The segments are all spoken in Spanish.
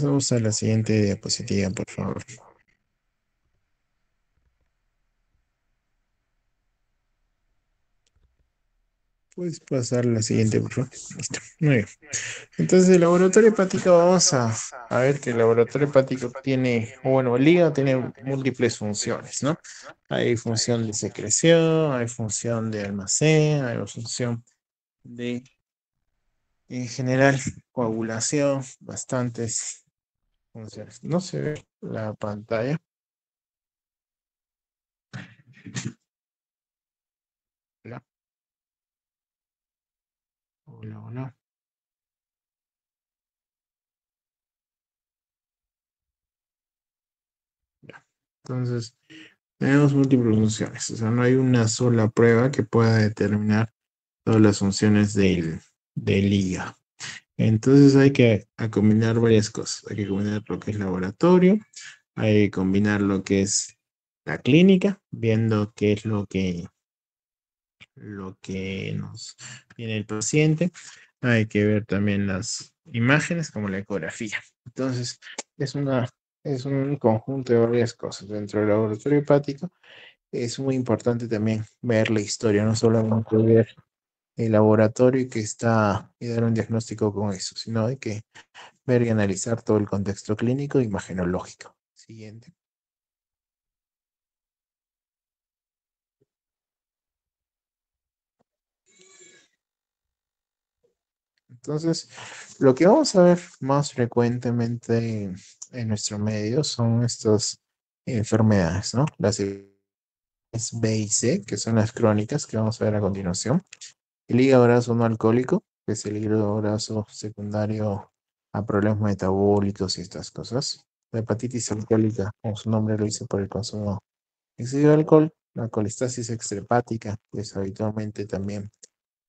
Pasamos a la siguiente diapositiva, por favor. Puedes pasar a la siguiente, por favor. Listo. Muy bien. Entonces, el laboratorio hepático, vamos a ver que el laboratorio hepático tiene, o bueno, el hígado tiene múltiples funciones, ¿no? Hay función de secreción, hay función de almacén, hay función de, en general, coagulación, bastantes funciones. No se ve la pantalla. Hola, hola, hola. Ya. Entonces, tenemos múltiples funciones, o sea, no hay una sola prueba que pueda determinar todas las funciones del hígado. Entonces hay que combinar varias cosas. Hay que combinar lo que es laboratorio, hay que combinar lo que es la clínica, viendo qué es lo que nos viene el paciente. Hay que ver también las imágenes como la ecografía. Entonces, es un conjunto de varias cosas. Dentro del laboratorio hepático es muy importante también ver la historia, no solamente ver el laboratorio y dar un diagnóstico con eso, sino hay que ver y analizar todo el contexto clínico e imagenológico. Siguiente. Entonces, lo que vamos a ver más frecuentemente en nuestro medio son estas enfermedades, ¿no? Las B y C, que son las crónicas, que vamos a ver a continuación. El hígado graso no alcohólico, que es el hígado graso secundario a problemas metabólicos y estas cosas. La hepatitis alcohólica, como su nombre lo dice, por el consumo excesivo de alcohol. La colistasis extrahepática, que es habitualmente también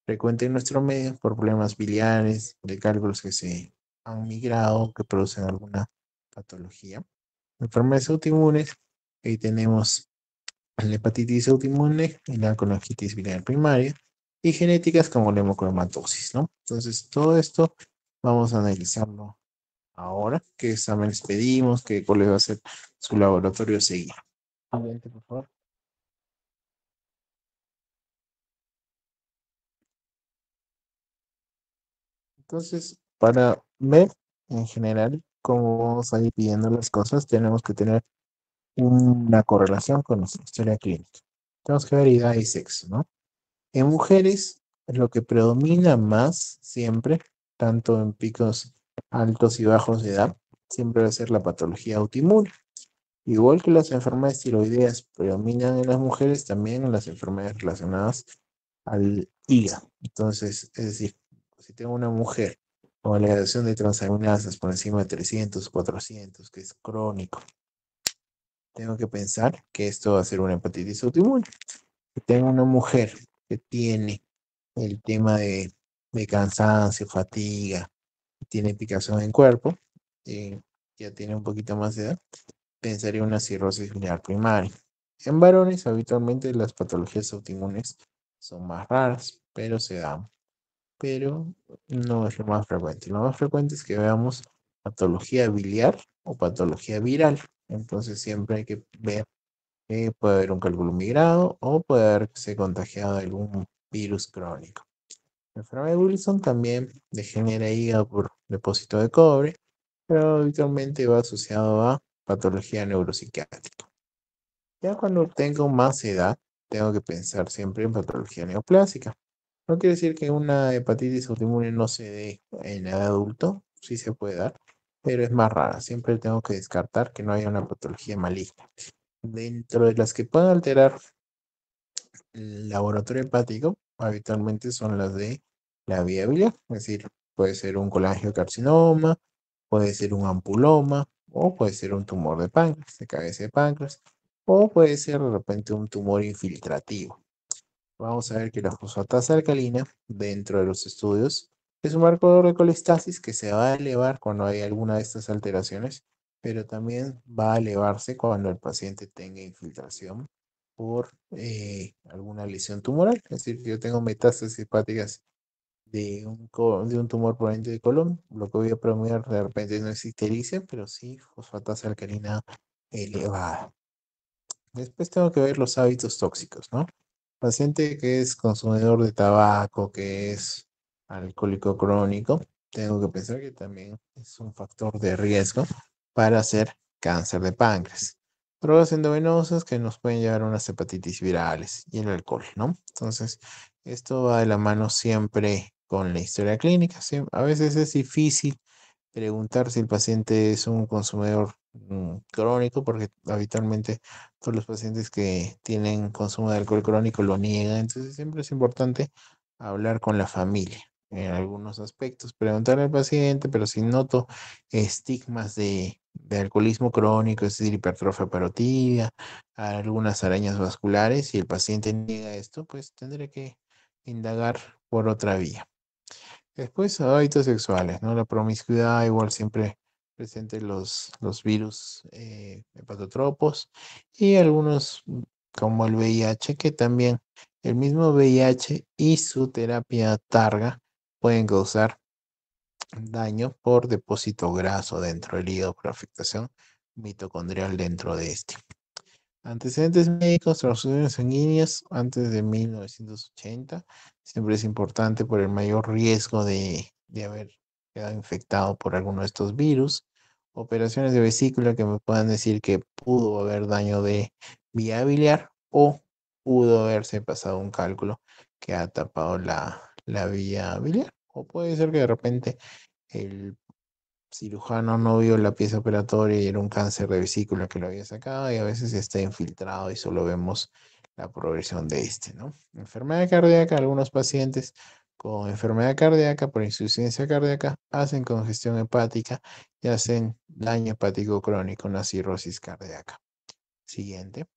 frecuente en nuestro medio por problemas biliares, de cálculos que se han migrado, que producen alguna patología. Enfermedades autoinmunes, ahí tenemos la hepatitis autoinmune y la colangitis biliar primaria, y genéticas como la hemocromatosis, ¿no? Entonces, todo esto vamos a analizarlo ahora, qué exámenes pedimos, cuál va a ser su laboratorio a seguir. Siguiente, por favor. Entonces, para ver en general cómo vamos a ir pidiendo las cosas, tenemos que tener una correlación con nuestra historia clínica. Tenemos que ver edad y sexo, ¿no? En mujeres, lo que predomina más siempre, tanto en picos altos y bajos de edad, siempre va a ser la patología autoinmune. Igual que las enfermedades tiroideas predominan en las mujeres, también en las enfermedades relacionadas al hígado. Entonces, es decir, si tengo una mujer con elevación de transaminasas por encima de 300, 400, que es crónico, tengo que pensar que esto va a ser una hepatitis autoinmune. Si tengo una mujer que tiene el tema de cansancio, fatiga, tiene picazón en cuerpo, eh, ya tiene un poquito más de edad, pensaría una cirrosis biliar primaria. En varones, habitualmente las patologías autoinmunes son más raras, pero se dan. Pero no es lo más frecuente. Lo más frecuente es que veamos patología biliar o patología viral. Entonces siempre hay que ver que puede haber un cálculo migrado o puede haberse contagiado de algún virus crónico. La enfermedad de Wilson también degenera hígado por depósito de cobre, pero habitualmente va asociado a patología neuropsiquiátrica. Ya cuando tengo más edad, tengo que pensar siempre en patología neoplásica. No quiere decir que una hepatitis autoinmune no se dé en edad adulto, sí se puede dar, pero es más rara. Siempre tengo que descartar que no haya una patología maligna. Dentro de las que pueden alterar el laboratorio hepático, habitualmente son las de la vía biliar, es decir, puede ser un colangiocarcinoma, puede ser un ampuloma, o puede ser un tumor de páncreas, de cabeza de páncreas, o puede ser de repente un tumor infiltrativo. Vamos a ver que la fosfatasa alcalina, dentro de los estudios, es un marcador de colestasis que se va a elevar cuando hay alguna de estas alteraciones, pero también va a elevarse cuando el paciente tenga infiltración por alguna lesión tumoral. Es decir, que yo tengo metástasis hepáticas de un tumor proveniente de colon. Lo que voy a promediar de repente no es ictericia, pero sí fosfatasa alcalina elevada. Después tengo que ver los hábitos tóxicos, ¿no? Paciente que es consumidor de tabaco, que es alcohólico crónico, tengo que pensar que también es un factor de riesgo para hacer cáncer de páncreas. Drogas endovenosas que nos pueden llevar a unas hepatitis virales y el alcohol, ¿no? Entonces, esto va de la mano siempre con la historia clínica. A veces es difícil preguntar si el paciente es un consumidor crónico, porque habitualmente todos los pacientes que tienen consumo de alcohol crónico lo niegan. Entonces siempre es importante hablar con la familia en algunos aspectos, preguntarle al paciente, pero si noto estigmas de alcoholismo crónico, es decir, hipertrofia parotidia, algunas arañas vasculares, y el paciente niega esto, pues tendré que indagar por otra vía. Después, hábitos sexuales, ¿no? La promiscuidad, igual siempre presente los virus hepatotropos y algunos como el VIH, que también el mismo VIH y su terapia targa pueden causar daño por depósito graso dentro del hígado por afectación mitocondrial dentro de este. Antecedentes médicos, transfusiones sanguíneas antes de 1980. Siempre es importante por el mayor riesgo de haber quedado infectado por alguno de estos virus. Operaciones de vesícula que me puedan decir que pudo haber daño de vía biliar o pudo haberse pasado un cálculo que ha tapado la vía biliar. O puede ser que de repente el cirujano no vio la pieza operatoria y era un cáncer de vesícula que lo había sacado, y a veces está infiltrado y solo vemos la progresión de este, ¿no? Enfermedad cardíaca, algunos pacientes con enfermedad cardíaca por insuficiencia cardíaca hacen congestión hepática y hacen daño hepático crónico, una cirrosis cardíaca. Siguiente.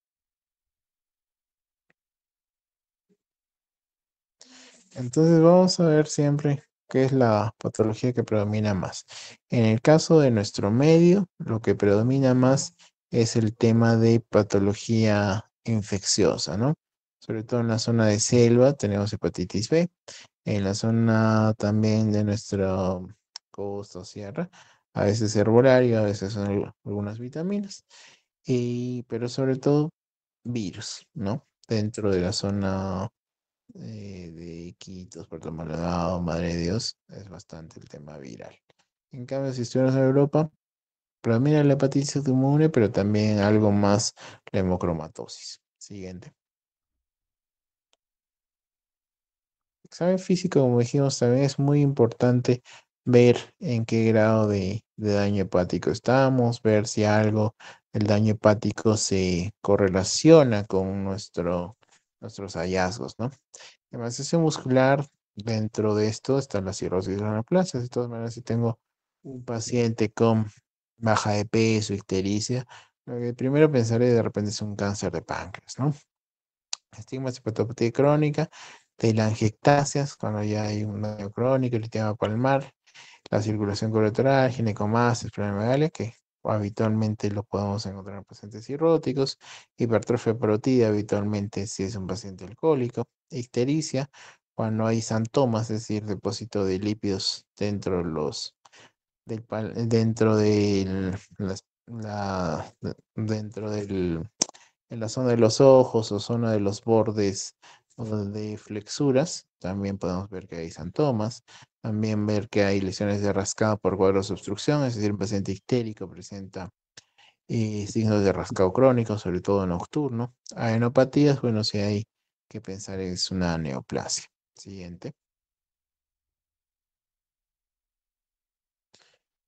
Entonces vamos a ver siempre qué es la patología que predomina más. En el caso de nuestro medio, lo que predomina más es el tema de patología infecciosa, ¿no? Sobre todo en la zona de selva tenemos hepatitis B, en la zona también de nuestra costa o sierra, a veces herbolario, a veces son algunas vitaminas, pero sobre todo virus, ¿no? Dentro de la zona de Iquitos, Puerto Maldonado, Madre de Dios, es bastante el tema viral. En cambio, si estuvieras en Europa, predomina la hepatitis autoinmune, pero también algo más la hemocromatosis. Siguiente. Examen físico, como dijimos, también es muy importante ver en qué grado de daño hepático estamos, ver si algo del daño hepático se correlaciona con nuestros hallazgos, ¿no? Emaciación muscular, dentro de esto está la cirrosis de la plaza. De todas maneras, si tengo un paciente con baja de peso, ictericia, lo que primero pensaré de repente es un cáncer de páncreas, ¿no? Estigmas, hepatopatía crónica, telangiectasias, cuando ya hay un daño crónico, el tema palmar, la circulación colateral, ginecomastia, esplenomegalia, que habitualmente lo podemos encontrar en pacientes cirróticos, hipertrofia parotidia, habitualmente si es un paciente alcohólico, ictericia, cuando hay santomas, es decir, depósito de lípidos dentro de dentro del, dentro del en la zona de los ojos o zona de los bordes o de flexuras, también podemos ver que hay santomas, también ver que hay lesiones de rascado por cuadros de obstrucción, es decir, un paciente histérico presenta signos de rascado crónico, sobre todo nocturno. Adenopatías, bueno, si hay que pensar es una neoplasia. Siguiente.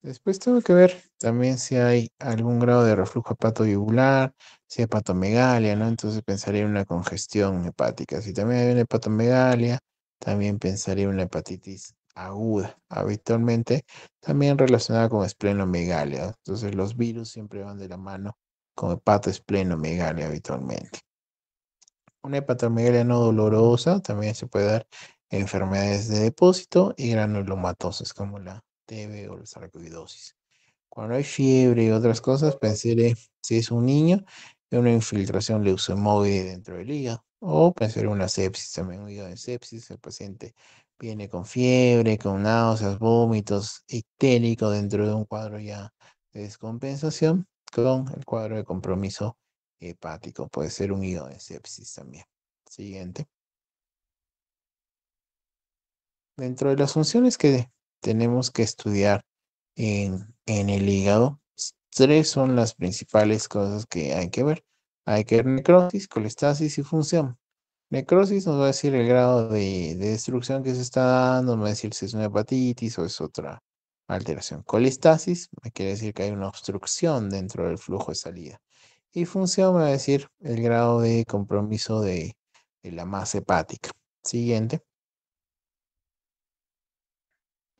Después tengo que ver también si hay algún grado de reflujo hepatoyugular, si hay hepatomegalia, ¿no? Entonces pensaría en una congestión hepática. Si también hay una hepatomegalia, también pensaría en una hepatitis aguda, habitualmente también relacionada con esplenomegalia. Entonces los virus siempre van de la mano con hepatoesplenomegalia habitualmente. Una hepatomegalia no dolorosa también se puede dar en enfermedades de depósito y granulomatosis como la TB o la sarcoidosis. Cuando hay fiebre y otras cosas, pensaré si es un niño en una infiltración leucemóide dentro del hígado. O pensar en una sepsis, también un hígado en sepsis, el paciente Viene con fiebre, con náuseas, vómitos, ictérico dentro de un cuadro ya de descompensación, con el cuadro de compromiso hepático. Puede ser un hígado en sepsis también. Siguiente. Dentro de las funciones que tenemos que estudiar en el hígado, tres son las principales cosas que hay que ver. Hay que ver necrosis, colestasis y función. Necrosis nos va a decir el grado de destrucción que se está dando, nos va a decir si es una hepatitis o es otra alteración. Colestasis me quiere decir que hay una obstrucción dentro del flujo de salida. Y función me va a decir el grado de compromiso de la masa hepática. Siguiente.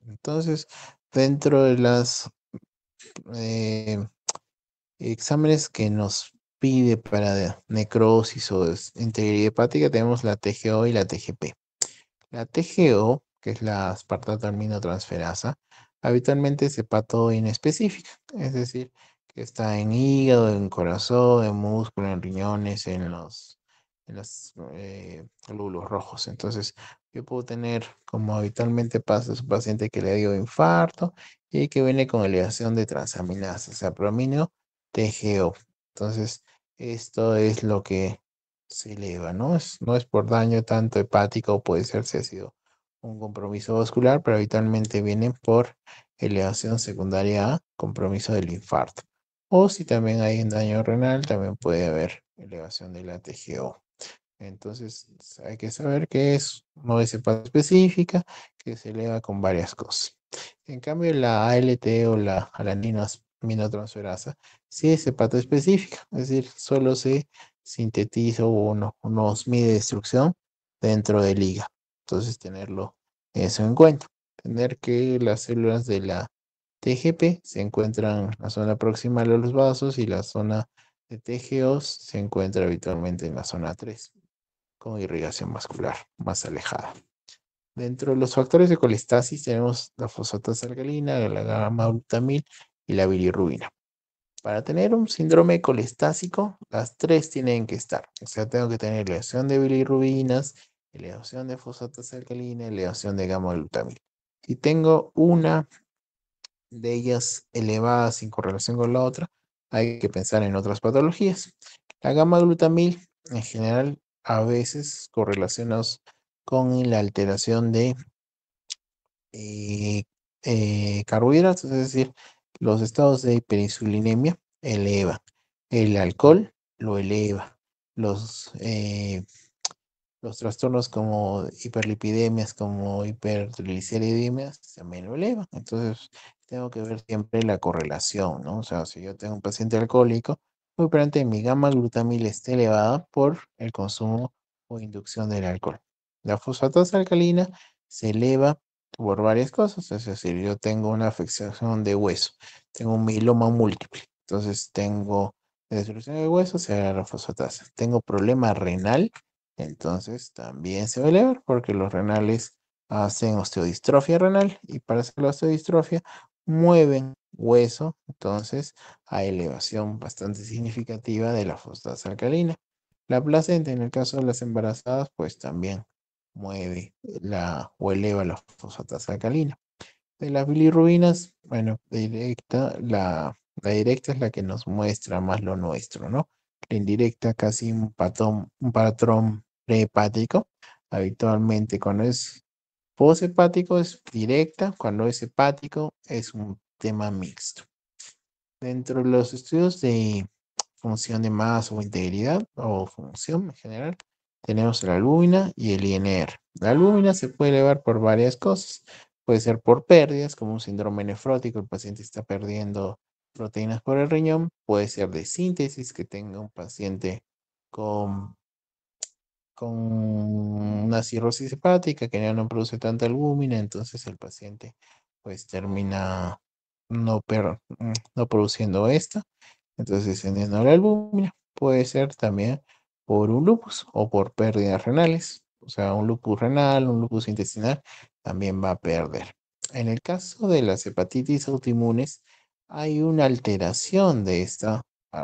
Entonces, dentro de las eh, exámenes que nos pide para necrosis o integridad hepática, tenemos la TGO y la TGP. La TGO, que es la aspartato-aminotransferasa, habitualmente es hepato inespecífica, es decir, que está en hígado, en corazón, en músculo, en riñones, en los glóbulos rojos. Entonces, yo puedo tener, como habitualmente pasa, es un paciente que le dio infarto y que viene con elevación de transaminasa, o sea, prominio TGO. Entonces, esto es lo que se eleva, ¿no? No es por daño tanto hepático, puede ser si ha sido un compromiso vascular, pero habitualmente viene por elevación secundaria a compromiso del infarto. O si también hay un daño renal, también puede haber elevación de la TGO. Entonces, hay que saber que no es hepato específica, que se eleva con varias cosas. En cambio, la ALT o la aminotransferasa sí es hepato específica, es decir, solo se sintetiza o nos mide destrucción dentro del hígado. Entonces, tenerlo eso en cuenta. Tener que las células de la TGP se encuentran en la zona proximal a los vasos y la zona de TGOs se encuentra habitualmente en la zona 3 con irrigación vascular más alejada. Dentro de los factores de colestasis tenemos la fosfatasa alcalina, la gamma-glutamil y la bilirrubina. Para tener un síndrome colestásico, las tres tienen que estar. O sea, tengo que tener elevación de bilirrubinas, elevación de fosfatasa alcalina, elevación de gamma-glutamil. Si tengo una de ellas elevada sin correlación con la otra, hay que pensar en otras patologías. La gamma-glutamil, en general, a veces correlacionados con la alteración de eh, carbohidratos, es decir, los estados de hiperinsulinemia eleva, el alcohol lo eleva, los trastornos como hiperlipidemias, como hipertrigliceridemias, también lo elevan. Entonces, tengo que ver siempre la correlación, ¿no? O sea, si yo tengo un paciente alcohólico, muy probablemente mi gamma glutamil esté elevada por el consumo o inducción del alcohol. La fosfatasa alcalina se eleva por varias cosas, es decir, yo tengo una afección de hueso, tengo un mieloma múltiple, entonces tengo destrucción de hueso, se eleva la fosfatasa. Tengo problema renal, entonces también se va a elevar porque los renales hacen osteodistrofia renal y para hacer la osteodistrofia mueven hueso, entonces hay elevación bastante significativa de la fosfatasa alcalina. La placenta, en el caso de las embarazadas, pues también mueve o eleva la fosfatasa alcalina. De las bilirrubinas, bueno, la directa es la que nos muestra más lo nuestro, ¿no? La indirecta casi un patrón prehepático. Habitualmente cuando es poshepático es directa, cuando es hepático es un tema mixto. Dentro de los estudios de función de masa o integridad o función en general, tenemos la albúmina y el INR. La albúmina se puede elevar por varias cosas. Puede ser por pérdidas, como un síndrome nefrótico, el paciente está perdiendo proteínas por el riñón. Puede ser de síntesis, que tenga un paciente con con una cirrosis hepática que ya no produce tanta albúmina, entonces el paciente pues termina no produciendo esta, entonces descendiendo la albúmina. Puede ser también por un lupus o por pérdidas renales, o sea, un lupus renal, un lupus intestinal también va a perder. En el caso de las hepatitis autoinmunes, hay una alteración de esta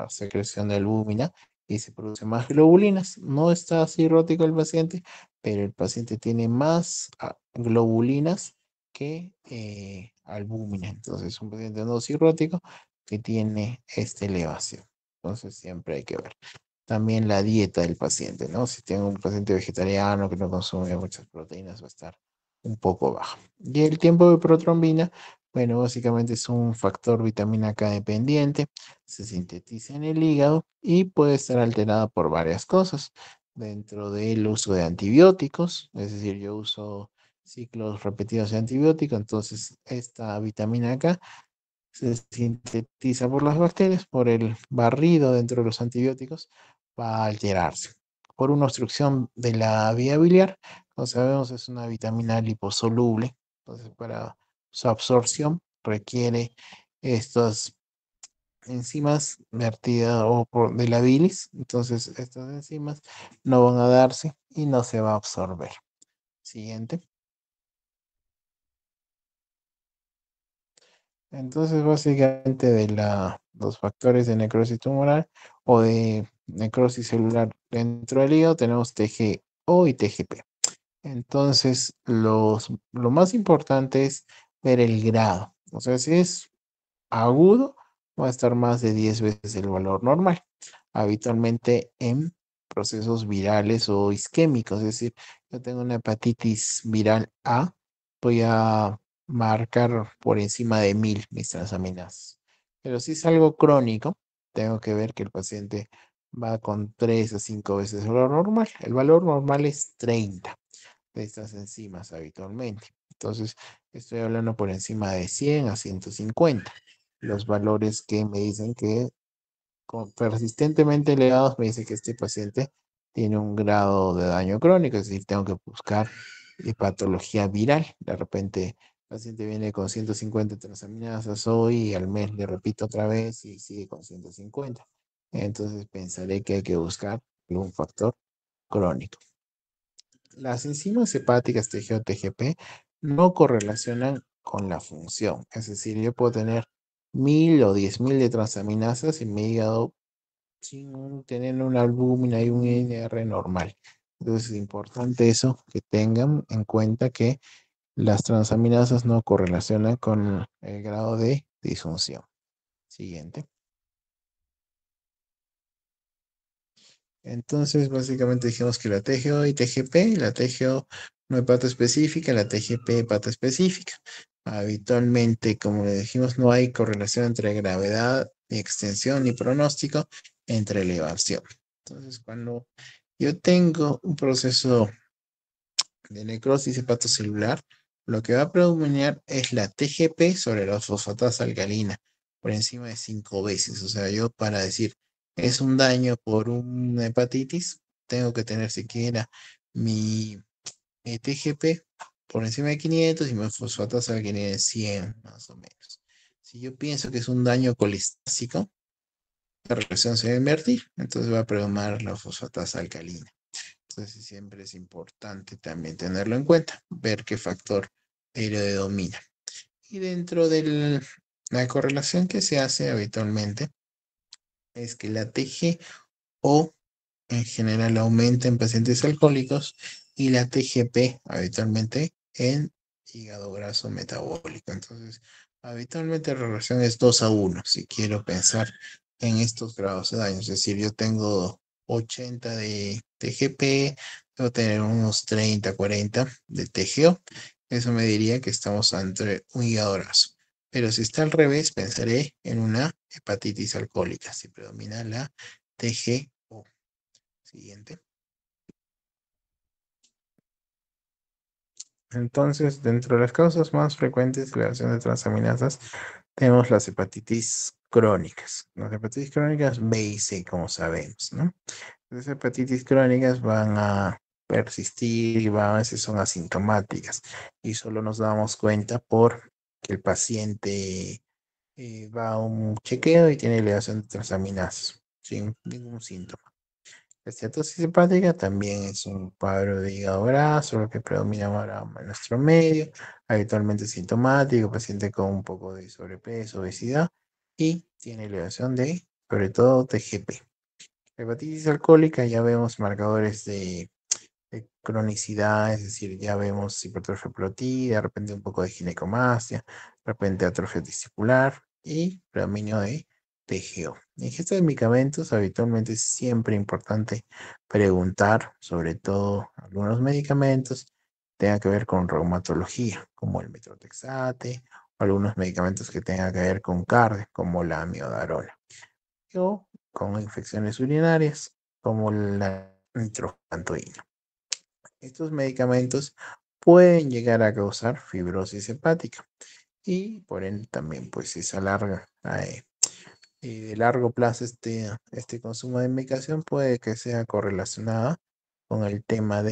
secreción de albúmina y se producen más globulinas. No está cirrótico el paciente, pero el paciente tiene más globulinas que albúmina. Entonces, un paciente no cirrótico que tiene esta elevación. Entonces, siempre hay que ver también la dieta del paciente, ¿no? Si tengo un paciente vegetariano que no consume muchas proteínas, va a estar un poco bajo. Y el tiempo de protrombina, bueno, básicamente es un factor vitamina K dependiente, se sintetiza en el hígado y puede estar alterada por varias cosas. Dentro del uso de antibióticos, es decir, yo uso ciclos repetidos de antibióticos, entonces esta vitamina K se sintetiza por las bacterias, por el barrido dentro de los antibióticos, va a alterarse. Por una obstrucción de la vía biliar, como sabemos, es una vitamina liposoluble, entonces para su absorción requiere estas enzimas vertidas de la bilis, entonces estas enzimas no van a darse y no se va a absorber. Siguiente. Entonces, básicamente los factores de necrosis tumoral o de necrosis celular dentro del hígado tenemos TGO y TGP. Entonces, lo más importante es ver el grado. O sea, si es agudo, va a estar más de 10 veces el valor normal, habitualmente en procesos virales o isquémicos. Es decir, yo tengo una hepatitis viral A, voy a marcar por encima de 1000 mis transaminasas. Pero si es algo crónico, tengo que ver que el paciente va con 3 a 5 veces el valor normal. El valor normal es 30 de estas enzimas habitualmente. Entonces, estoy hablando por encima de 100 a 150. Los valores que me dicen que persistentemente elevados me dicen que este paciente tiene un grado de daño crónico, es decir, tengo que buscar patología viral. De repente, el paciente viene con 150 transaminasas hoy y al mes le repito otra vez y sigue con 150. Entonces, pensaré que hay que buscar algún factor crónico. Las enzimas hepáticas TGO-TGP no correlacionan con la función. Es decir, yo puedo tener 1000 o 10.000 de transaminasas y mi hígado sin tener una albúmina y un INR normal. Entonces es importante eso, que tengan en cuenta que las transaminasas no correlacionan con el grado de disfunción. Siguiente. Entonces, básicamente dijimos que la TGO y TGP, la TGO no hepatoespecífica, la TGP hepatoespecífica. Habitualmente, como le dijimos, no hay correlación entre gravedad, ni extensión, ni pronóstico entre elevación. Entonces, cuando yo tengo un proceso de necrosis hepatocelular, lo que va a predominar es la TGP sobre la fosfatasa alcalina, por encima de 5 veces. O sea, yo para decir es un daño por una hepatitis, tengo que tener siquiera mi, mi TGP por encima de 500 y mi fosfatasa alcalina de 100, más o menos. Si yo pienso que es un daño colistásico, la relación se va a invertir, entonces va a predominar la fosfatasa alcalina. Entonces siempre es importante también tenerlo en cuenta, ver qué factor predomina. Y dentro de la correlación que se hace habitualmente es que la TGO en general aumenta en pacientes alcohólicos y la TGP habitualmente en hígado graso metabólico. Entonces, habitualmente la relación es 2 a 1 si quiero pensar en estos grados de daño. Es decir, yo tengo 80 de TGP, debo tener unos 30, 40 de TGO. Eso me diría que estamos ante un hígado graso. Pero si está al revés, pensaré en una hepatitis alcohólica, si predomina la TGO. Siguiente. Entonces, dentro de las causas más frecuentes de elevación de transaminasas, tenemos las hepatitis crónicas. Las hepatitis crónicas B y C, como sabemos, ¿no? Las hepatitis crónicas van a persistir y a veces son asintomáticas y solo nos damos cuenta por que el paciente va a un chequeo y tiene elevación de transaminasas sin ningún síntoma. La esteatosis hepática también es un cuadro de hígado graso, lo que predomina ahora en nuestro medio, habitualmente sintomático, paciente con un poco de sobrepeso, obesidad y tiene elevación de, sobre todo, TGP. Hepatitis alcohólica, ya vemos marcadores de cronicidad, es decir, ya vemos hipertrofia plotidia, de repente un poco de ginecomastia, de repente atrofia testicular y predominio de TGO. En ingesta de medicamentos, habitualmente es siempre importante preguntar, sobre todo algunos medicamentos tengan que ver con reumatología, como el metrotexate, o algunos medicamentos que tengan que ver con cardio, como la amiodarona, o con infecciones urinarias, como la nitrofantoína. Estos medicamentos pueden llegar a causar fibrosis hepática y por ende también pues esa larga, de largo plazo este consumo de medicación puede que sea correlacionada con eh, el tema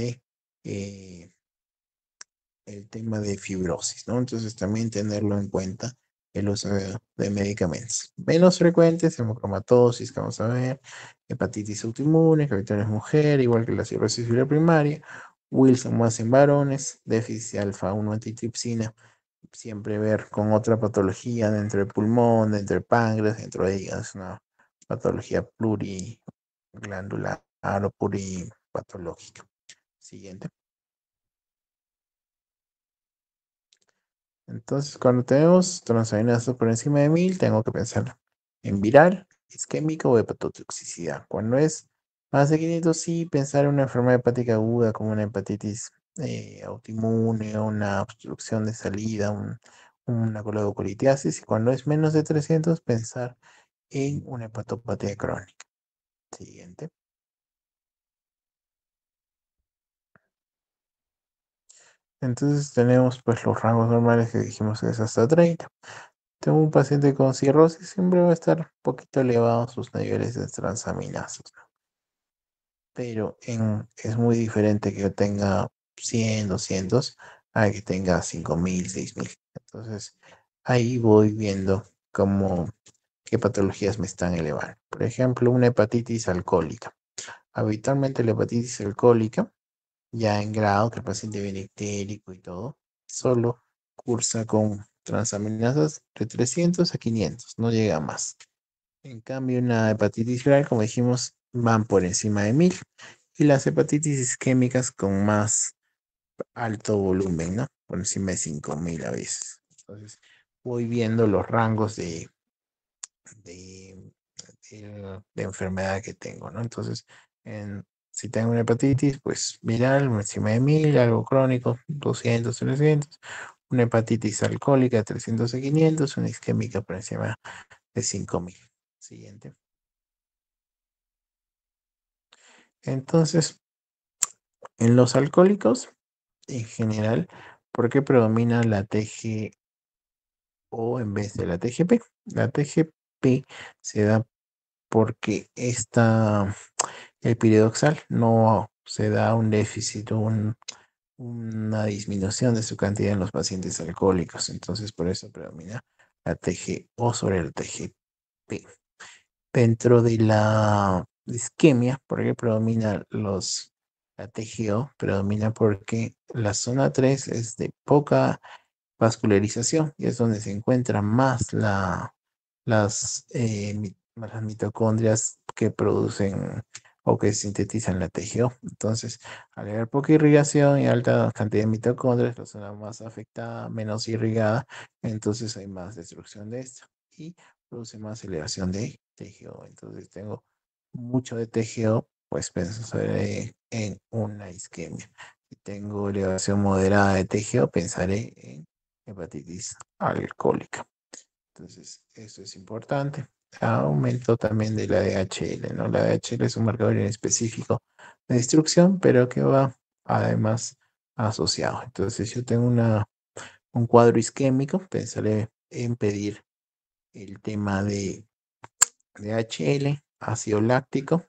de fibrosis, ¿no? Entonces también tenerlo en cuenta el uso de medicamentos. Menos frecuentes, hemocromatosis, que vamos a ver, hepatitis autoinmune, que ahorita es mujer, igual que la cirrosis biliar primaria, Wilson más en varones, déficit de alfa-1 antitripsina, siempre ver con otra patología dentro del pulmón, dentro del páncreas, dentro de ellas, es una patología pluriglandular o pluripatológica. Siguiente. Entonces, cuando tenemos transaminases por encima de 1000, tengo que pensar en viral, isquémica o hepatotoxicidad. Cuando es más de 500, sí, pensar en una enfermedad hepática aguda como una hepatitis autoinmune, una obstrucción de salida, una coledocolitiasis. Y cuando es menos de 300, pensar en una hepatopatía crónica. Siguiente. Entonces tenemos pues los rangos normales que dijimos que es hasta 30. Tengo un paciente con cirrosis, siempre va a estar un poquito elevado sus niveles de transaminasas, pero es muy diferente que yo tenga 100, 200, a que tenga 5000, 6000. Entonces, ahí voy viendo qué patologías me están elevando. Por ejemplo, una hepatitis alcohólica. Habitualmente la hepatitis alcohólica, ya en grado, que el paciente viene ictérico y todo, solo cursa con transaminasas de 300 a 500, no llega más. En cambio, una hepatitis viral, como dijimos, van por encima de 1000. Y las hepatitis isquémicas con más alto volumen, ¿no? Por encima de 5000 a veces. Entonces, voy viendo los rangos de, de enfermedad que tengo, ¿no? Entonces, si tengo una hepatitis, pues viral, por encima de 1000, algo crónico, 200, 300. Una hepatitis alcohólica, 300 a 500. Una isquémica por encima de 5000. Siguiente. Entonces, en los alcohólicos, en general, ¿por qué predomina la TGO en vez de la TGP? La TGP se da porque el piridoxal no se da un déficit, una disminución de su cantidad en los pacientes alcohólicos. Entonces, por eso predomina la TGO sobre la TGP. Dentro de la isquemia, porque predomina la TGO, predomina porque la zona 3 es de poca vascularización y es donde se encuentran más las mitocondrias que producen o que sintetizan la TGO. Entonces, al haber poca irrigación y alta cantidad de mitocondrias, la zona más afectada, menos irrigada, entonces hay más destrucción de esto y produce más elevación de TGO. Entonces, tengo mucho de TGO, pues pensaré en una isquemia. Si tengo elevación moderada de TGO, pensaré en hepatitis alcohólica. Entonces, eso es importante. Aumento también de la DHL, ¿no? La DHL es un marcador en específico de destrucción, pero que va además asociado. Entonces, si yo tengo un cuadro isquémico, pensaré en pedir el tema de DHL, ácido láctico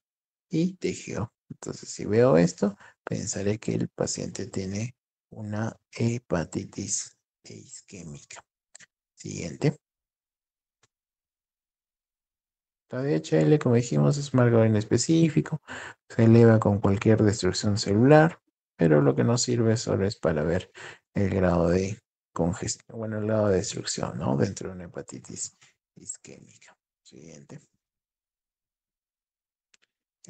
y TGO. Entonces, si veo esto, pensaré que el paciente tiene una hepatitis isquémica. Siguiente. La DHL, como dijimos, es un marcador inespecífico, se eleva con cualquier destrucción celular, pero lo que nos sirve solo es para ver el grado de congestión, bueno, el grado de destrucción, ¿no? Dentro de una hepatitis isquémica. Siguiente.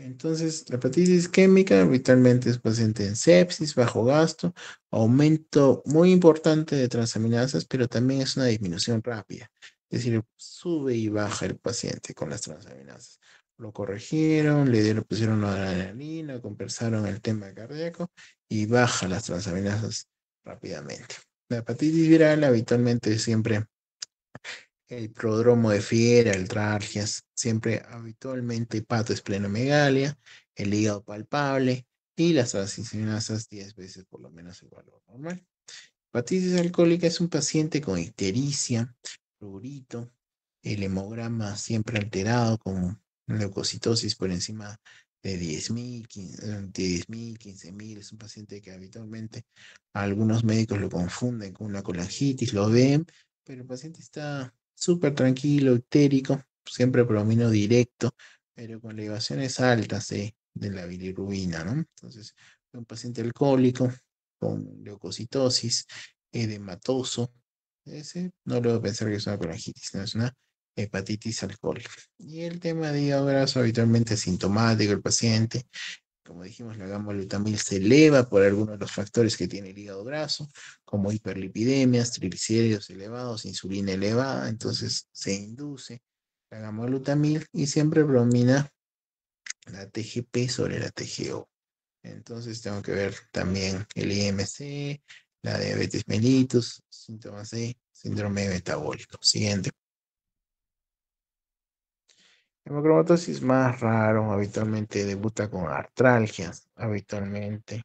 Entonces, la hepatitis isquémica habitualmente es paciente en sepsis, bajo gasto, aumento muy importante de transaminasas, pero también es una disminución rápida. Es decir, sube y baja el paciente con las transaminasas. Lo corrigieron, le dieron, pusieron adrenalina, conversaron el tema cardíaco y baja las transaminasas rápidamente. La hepatitis viral habitualmente siempre el prodromo de fiera, altralgias, siempre habitualmente hepatoesplenomegalia, el hígado palpable y las transaminasas 10 veces por lo menos el valor normal. Hepatitis alcohólica es un paciente con ictericia, prurito, el hemograma siempre alterado con leucocitosis por encima de 10.000, 15.000. Es un paciente que habitualmente algunos médicos lo confunden con una colangitis, lo ven, pero el paciente está súper tranquilo, ictérico, siempre promino directo, pero con elevaciones altas de la bilirrubina, ¿no? Entonces, un paciente alcohólico con leucocitosis, edematoso. Ese no le voy a pensar que es una colangitis, no es una hepatitis alcohólica. Y el tema de hígado graso habitualmente es sintomático el paciente. Como dijimos, la gamma glutamil se eleva por algunos de los factores que tiene el hígado graso, como hiperlipidemias, triglicéridos elevados, insulina elevada. Entonces se induce la gamma glutamil y siempre predomina la TGP sobre la TGO. Entonces tengo que ver también el IMC, la diabetes mellitus, síntomas de síndrome metabólico. Siguiente. Hemocromatosis más raro, habitualmente debuta con artralgias, habitualmente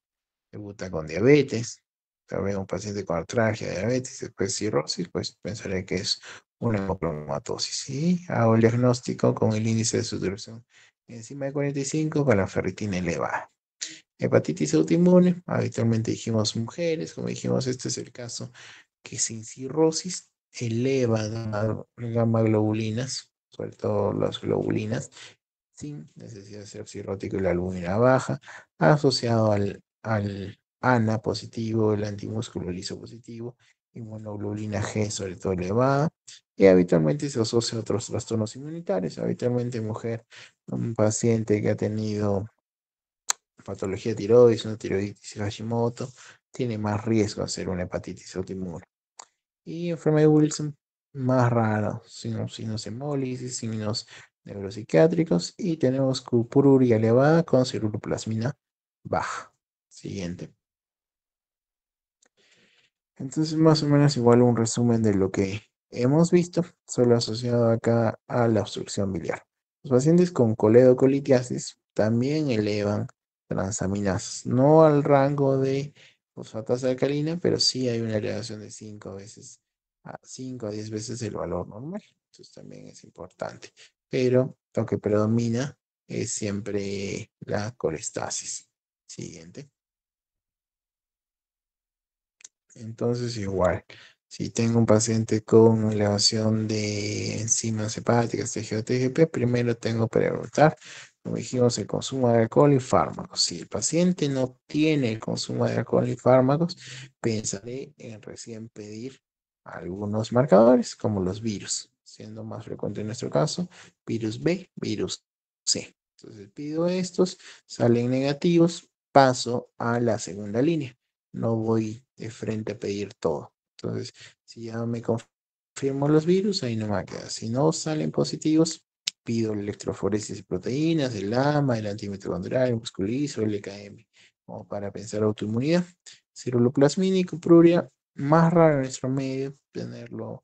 debuta con diabetes. También un paciente con artralgia, diabetes, después cirrosis, pues pensaré que es una hemocromatosis. Y hago el diagnóstico con el índice de saturación encima de 45 con la ferritina elevada. Hepatitis autoinmune, habitualmente dijimos mujeres, como dijimos, este es el caso que sin cirrosis eleva gamma globulinas, sobre todo las globulinas, sin necesidad de ser cirrótico y la albúmina baja, asociado al ANA positivo, el antimúsculo liso positivo, inmunoglobulina G sobre todo elevada, y habitualmente se asocia a otros trastornos inmunitarios, habitualmente mujer, un paciente que ha tenido patología de tiroides, una tiroiditis Hashimoto, tiene más riesgo de hacer una hepatitis autoinmune. Y enfermedad de Wilson, más rara, signos hemólisis, signos neuropsiquiátricos, y tenemos cupururia elevada con ceruloplasmina baja. Siguiente. Entonces, más o menos igual un resumen de lo que hemos visto, solo asociado acá a la obstrucción biliar. Los pacientes con coledocolitiasis también elevan transaminasas, no al rango de fosfatasa alcalina, pero sí hay una elevación de 5 veces a 5 a 10 veces el valor normal. Entonces también es importante. Pero lo que predomina es siempre la colestasis. Siguiente. Entonces, igual, si tengo un paciente con elevación de enzimas hepáticas, TGO, TGP, primero tengo que preguntar, como dijimos, el consumo de alcohol y fármacos. Si el paciente no tiene el consumo de alcohol y fármacos, pensaré en recién pedir algunos marcadores, como los virus, siendo más frecuente en nuestro caso, virus B, virus C. Entonces pido estos, salen negativos, paso a la segunda línea, no voy de frente a pedir todo. Entonces, si ya me confirmo los virus, ahí no me queda. Si no salen positivos, pido la electroforesis de proteínas, el AMA, el antimitocondrial, el musculizo, el EKM, como para pensar autoinmunidad. Ceruloplasmínico, pruria, más raro en nuestro medio, tenerlo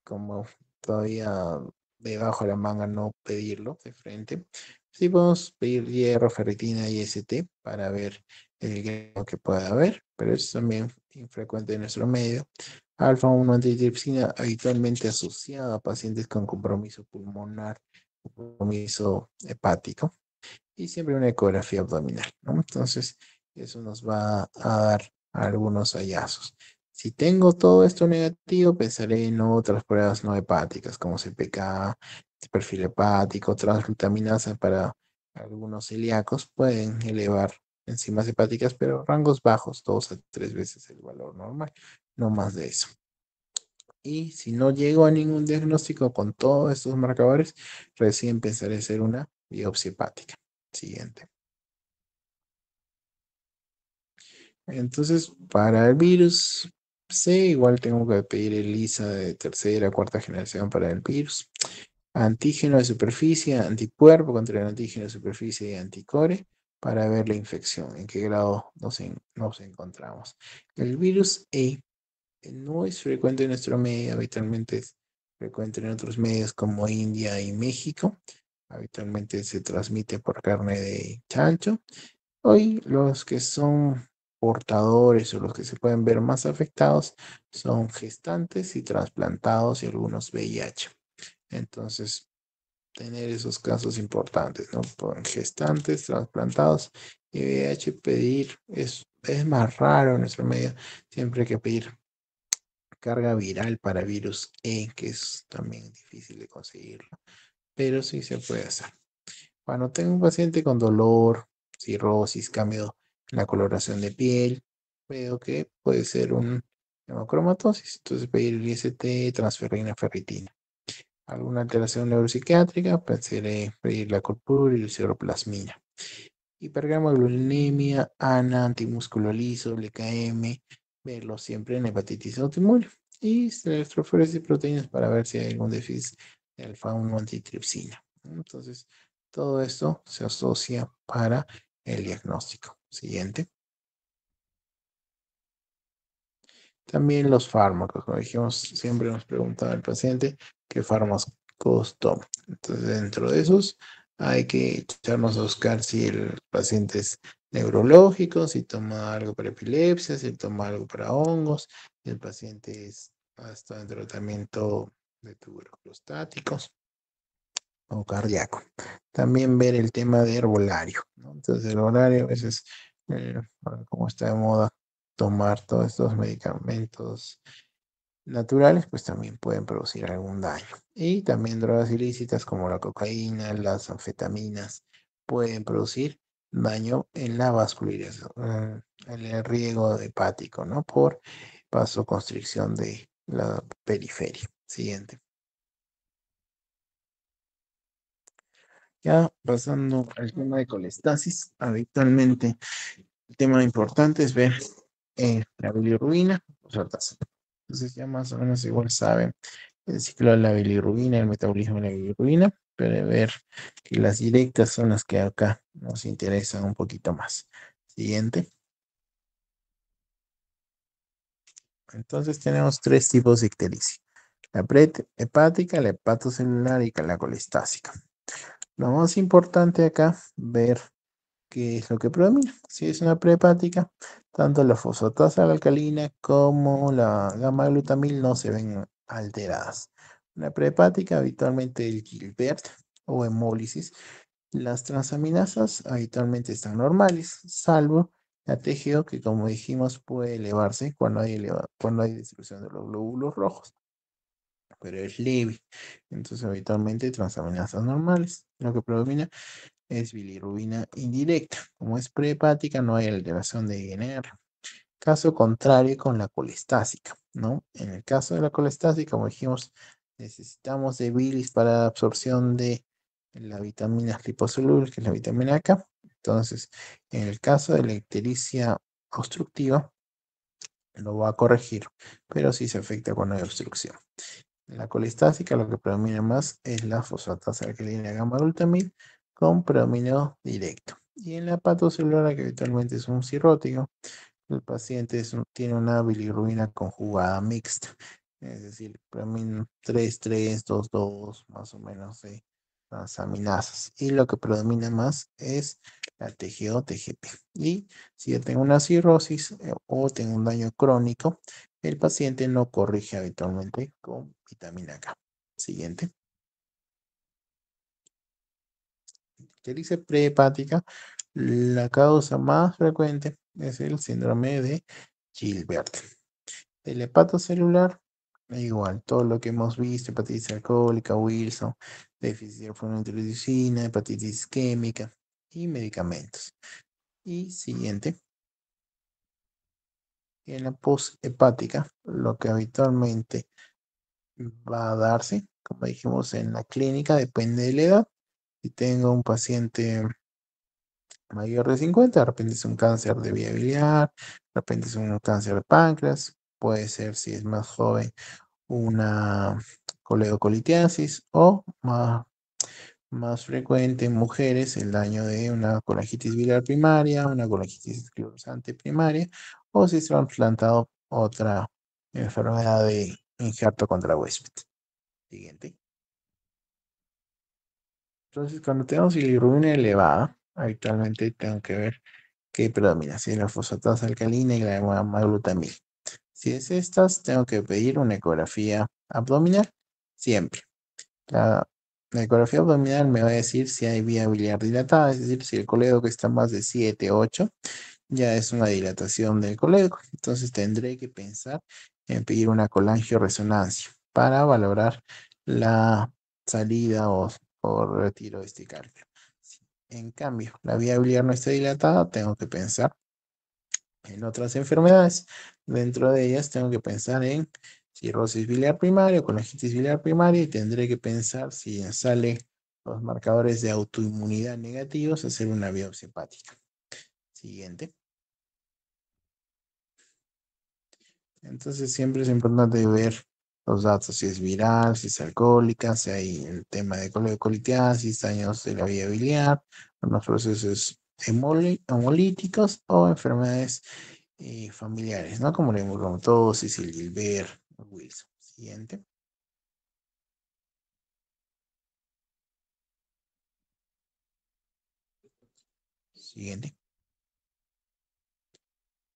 como todavía debajo de la manga, no pedirlo de frente. Sí podemos pedir hierro, ferritina y ST para ver el grado que pueda haber, pero es también infrecuente en nuestro medio. Alfa-1 antitripsina habitualmente asociada a pacientes con compromiso pulmonar, compromiso hepático y siempre una ecografía abdominal, ¿no? Entonces, eso nos va a dar algunos hallazgos. Si tengo todo esto negativo, pensaré en otras pruebas no hepáticas, como CPK, perfil hepático, transglutaminasa para algunos celíacos, pueden elevar enzimas hepáticas, pero rangos bajos, 2 a 3 veces el valor normal, no más de eso. Y si no llego a ningún diagnóstico con todos estos marcadores, recién pensaré hacer una biopsia hepática. Siguiente. Entonces, para el virus C, igual tengo que pedir ELISA de tercera, cuarta generación para el virus. Antígeno de superficie, anticuerpo contra el antígeno de superficie y anticore para ver la infección, en qué grado nos encontramos. El virus E no es frecuente en nuestro medio, habitualmente es frecuente en otros medios como India y México. Habitualmente se transmite por carne de chancho. Hoy los que son portadores o los que se pueden ver más afectados son gestantes y trasplantados y algunos VIH. Entonces, tener esos casos importantes, ¿no? Por gestantes, trasplantados y VIH, pedir es más raro en nuestro medio. Siempre hay que pedir carga viral para virus E, que es también difícil de conseguirlo, pero sí se puede hacer. Cuando tengo un paciente con dolor, cirrosis, cambio en la coloración de piel, veo que puede ser un hemocromatosis. Entonces pedir el IST, transferrina, ferritina. Alguna alteración neuropsiquiátrica, pedir la corpúrula y la siroplasmina. Hipergamaglobulinemia, ANA, antimúsculo liso, LKM, verlo siempre en hepatitis autoinmune. Y electroforesis de proteínas para ver si hay algún déficit de alfa-1 antitripsina. Entonces, todo esto se asocia para el diagnóstico. Siguiente. También los fármacos, como dijimos, siempre nos preguntaba el paciente qué fármacos toma. Entonces, dentro de esos, hay que echarnos a buscar si el paciente es neurológico, si toma algo para epilepsia, si toma algo para hongos, si el paciente está en tratamiento de tubos prostáticos o cardíaco. También ver el tema de herbolario, ¿no? Entonces, el herbolario a veces, como está de moda tomar todos estos medicamentos naturales, pues también pueden producir algún daño. Y también drogas ilícitas como la cocaína, las anfetaminas, pueden producir daño en la vascularización, en el riego hepático, ¿no? Por vasoconstricción de la periferia. Siguiente. Ya pasando al tema de colestasis, habitualmente el tema importante es ver la bilirrubina, o sea, tasa. Entonces ya más o menos igual saben el ciclo de la bilirrubina, el metabolismo de la bilirrubina, pero ver que las directas son las que acá nos interesan un poquito más. Siguiente. Entonces tenemos tres tipos de ictericia. La prehepática, la hepatocelular y la colestásica. Lo más importante acá, ver qué es lo que predomina. Si es una prehepática, tanto la fosfatasa alcalina como la gamma-glutamil no se ven alteradas. Una prehepática, habitualmente el Gilbert o hemólisis. Las transaminasas habitualmente están normales, salvo la TGO, que como dijimos puede elevarse cuando hay destrucción de los glóbulos rojos, pero es leve. Entonces habitualmente transaminasas normales. Lo que predomina es bilirrubina indirecta. Como es prehepática, no hay alteración de INR. Caso contrario con la colestásica, ¿no? En el caso de la colestásica, como dijimos, necesitamos de bilis para la absorción de la vitamina liposoluble, que es la vitamina K. Entonces, en el caso de la ictericia obstructiva, lo va a corregir, pero sí se afecta cuando hay obstrucción. En la colestásica lo que predomina más es la fosfatasa alcalina gamma glutamil con predominio directo. Y en la hepatocelular, que habitualmente es un cirrótico, el paciente tiene una bilirrubina conjugada mixta, es decir, predominan 3,3, 2,2, más o menos de transaminasas. Y lo que predomina más es la TGO-TGP. Y si yo tengo una cirrosis o tengo un daño crónico, el paciente no corrige habitualmente con vitamina K. Siguiente. Ictericia prehepática, la causa más frecuente es el síndrome de Gilbert. El hepatocelular, igual, todo lo que hemos visto, hepatitis alcohólica, Wilson, déficit de fluorointroducina, hepatitis isquémica y medicamentos. Y siguiente, en la posthepática, lo que habitualmente va a darse, como dijimos en la clínica, depende de la edad. Si tengo un paciente mayor de 50, de repente es un cáncer de vía biliar, de repente es un cáncer de páncreas, puede ser, si es más joven, una coledocolitiasis o más frecuente en mujeres el daño de una colangitis biliar primaria, una colangitis esclerosante primaria o si se ha implantado otra enfermedad de injerto contra huésped. Siguiente. Entonces, cuando tenemos bilirrubina elevada, habitualmente tengo que ver qué predomina, si es la fosfatasa alcalina y la hemaglutamina. Si es estas, tengo que pedir una ecografía abdominal siempre. La ecografía abdominal me va a decir si hay vía biliar dilatada, es decir, si el colédoco está más de 7, 8, ya es una dilatación del colédoco. Entonces tendré que pensar en pedir una colangioresonancia para valorar la salida o retiro de este cálculo. Si en cambio la vía biliar no está dilatada, tengo que pensar en otras enfermedades. Dentro de ellas tengo que pensar en cirrosis biliar primaria o colangitis biliar primaria y tendré que pensar si salen los marcadores de autoinmunidad negativos, hacer una biopsia hepática. Siguiente. Entonces siempre es importante ver los datos, si es viral, si es alcohólica, si hay el tema de coledocolitiasis, daños de la vía biliar, los procesos hemolíticos o enfermedades familiares, ¿no? Como la hemocromatosis, el Gilbert, el Wilson. Siguiente. Siguiente.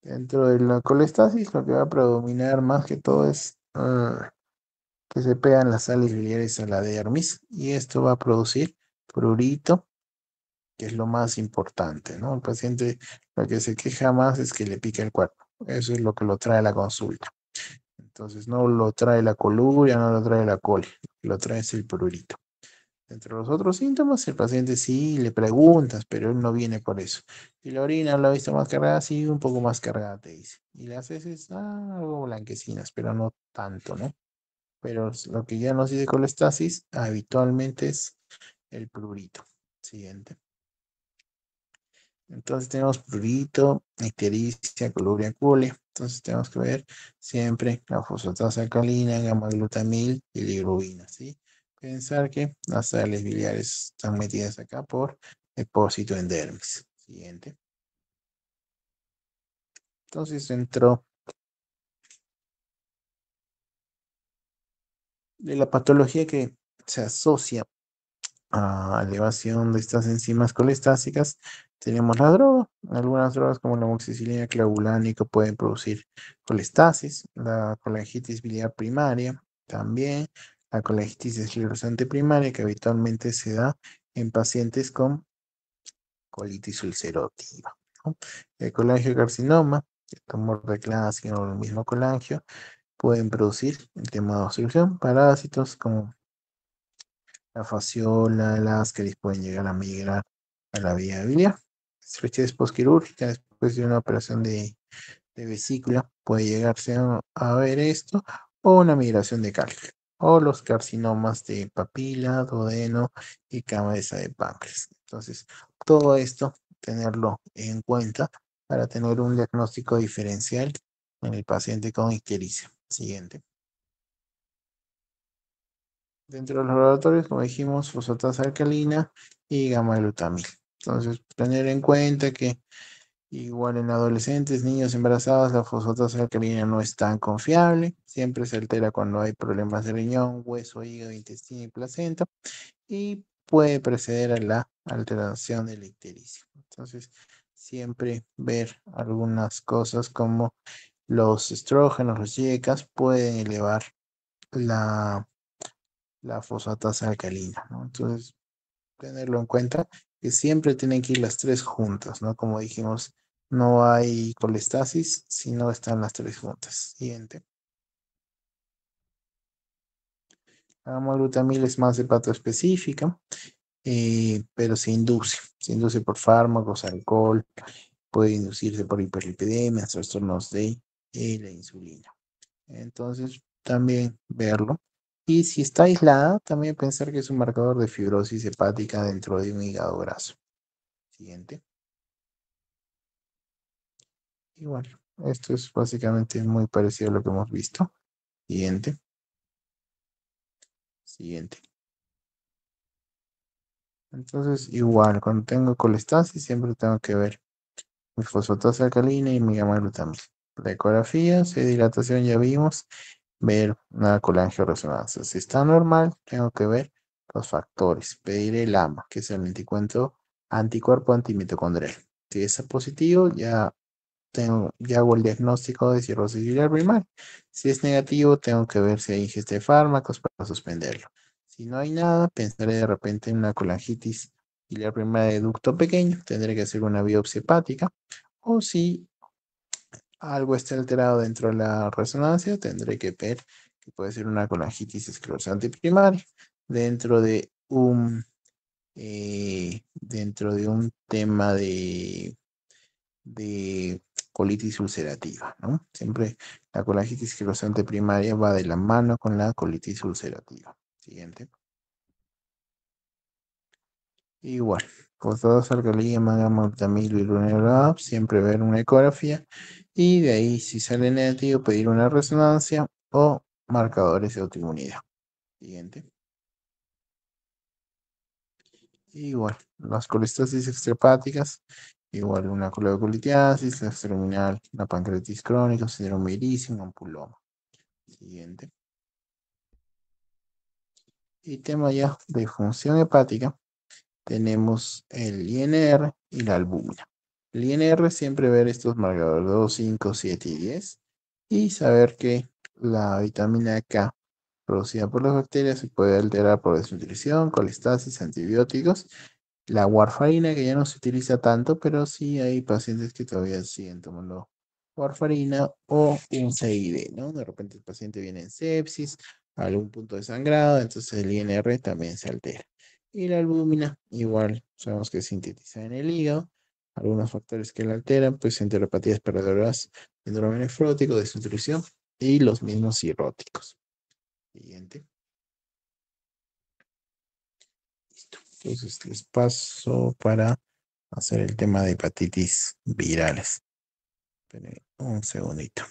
Dentro de la colestasis, lo que va a predominar más que todo es que se pegan las sales biliares a la dermis y esto va a producir prurito, que es lo más importante, ¿no? El paciente lo que se queja más es que le pica el cuerpo. Eso es lo que lo trae a la consulta. Entonces no lo trae la coluria, no lo trae la coli, lo trae es el prurito. Entre los otros síntomas, el paciente sí le preguntas, pero él no viene por eso. Si la orina la ha visto más cargada, sí, un poco más cargada, te dice. Y las heces, algo blanquecinas, pero no tanto, ¿no? Pero lo que ya nos dice colestasis habitualmente es el prurito. Siguiente. Entonces tenemos prurito, ictericia, coluria coli. Entonces tenemos que ver siempre la fosfatasa alcalina, gamma-glutamil y bilirrubina, ¿sí? Pensar que las sales biliares están metidas acá por depósito en dermis. Siguiente. Entonces dentro de la patología que se asocia a elevación de estas enzimas colestásicas, tenemos la droga. Algunas drogas como la amoxicilina clavulánica pueden producir colestasis, la colangitis biliar primaria también, la colangitis esclerosante primaria que habitualmente se da en pacientes con colitis ulcerotiva, ¿no? El colangiocarcinoma, el tumor de Klatskin o el mismo colangio, pueden producir el tema de obstrucción, parásitos como la fasciola, el ascaris pueden llegar a migrar a la vía biliar. Estrechez posquirúrgica después de una operación de vesícula puede llegarse a ver esto, o una migración de cálculo, o los carcinomas de papila, duodeno y cabeza de páncreas. Entonces, todo esto, tenerlo en cuenta para tener un diagnóstico diferencial en el paciente con ictericia. Siguiente. Dentro de los laboratorios, como dijimos, fosfatasa alcalina y gamma-glutamil. Entonces, tener en cuenta que igual en adolescentes, niños embarazadas, la fosfatasa alcalina no es tan confiable. Siempre se altera cuando hay problemas de riñón, hueso, hígado, intestino y placenta. Y puede preceder a la alteración de la ictericia. Entonces, siempre ver algunas cosas como los estrógenos, los YECAS, pueden elevar la fosfatasa alcalina, ¿no? Entonces, tenerlo en cuenta que siempre tienen que ir las tres juntas, ¿no? Como dijimos, no hay colestasis si no están las tres juntas. Siguiente. La amoglutamina es más hepatoespecífica, pero se induce por fármacos, alcohol, puede inducirse por hiperlipidemia, trastornos de la insulina. Entonces, también verlo. Y si está aislada, también pensar que es un marcador de fibrosis hepática dentro de un hígado graso. Siguiente. Igual, esto es básicamente muy parecido a lo que hemos visto. Siguiente, siguiente. Entonces, igual, cuando tengo colestasis, siempre tengo que ver mi fosfatasa alcalina y mi gamma glutamina. La ecografía, si hay dilatación, ya vimos, ver una colangioresonancia. Si está normal, tengo que ver los factores, pedir el AMA, que es el anticuerpo antimitocondrial. Si es positivo, ya hago el diagnóstico de cirrosis biliar primaria. Si es negativo, tengo que ver si hay ingesta de fármacos para suspenderlo. Si no hay nada, pensaré de repente en una colangitis biliar primaria de ducto pequeño, tendré que hacer una biopsia hepática. O si algo está alterado dentro de la resonancia, tendré que ver que puede ser una colangitis esclerosante primaria dentro de un tema de colitis ulcerativa, ¿no? Siempre la colangitis quirosante primaria va de la mano con la colitis ulcerativa. Siguiente. Igual, fosfatos alcalina, gamma glutamil, virulenol, siempre ver una ecografía y de ahí, si sale negativo, pedir una resonancia o marcadores de autoinmunidad. Siguiente. Igual, las colestasis extrahepáticas, igual una coledocolitiasis, la extraluminal, la pancreatitis crónica, síndrome irisis, un ampuloma. Siguiente. Y tema ya de función hepática, tenemos el INR y la albúmina. El INR siempre ver estos marcadores 2, 5, 7 y 10 y saber que la vitamina K producida por las bacterias se puede alterar por desnutrición, colestasis, antibióticos. La warfarina, que ya no se utiliza tanto, pero sí hay pacientes que todavía siguen tomando warfarina o un CID, ¿no? De repente el paciente viene en sepsis, algún punto de sangrado, entonces el INR también se altera. Y la albúmina, igual, sabemos que se sintetiza en el hígado, algunos factores que la alteran, pues enteropatías perdedoras, síndrome nefrótico, desnutrición y los mismos cirróticos. Siguiente. Listo. Entonces les paso para hacer el tema de hepatitis virales. Esperen un segundito.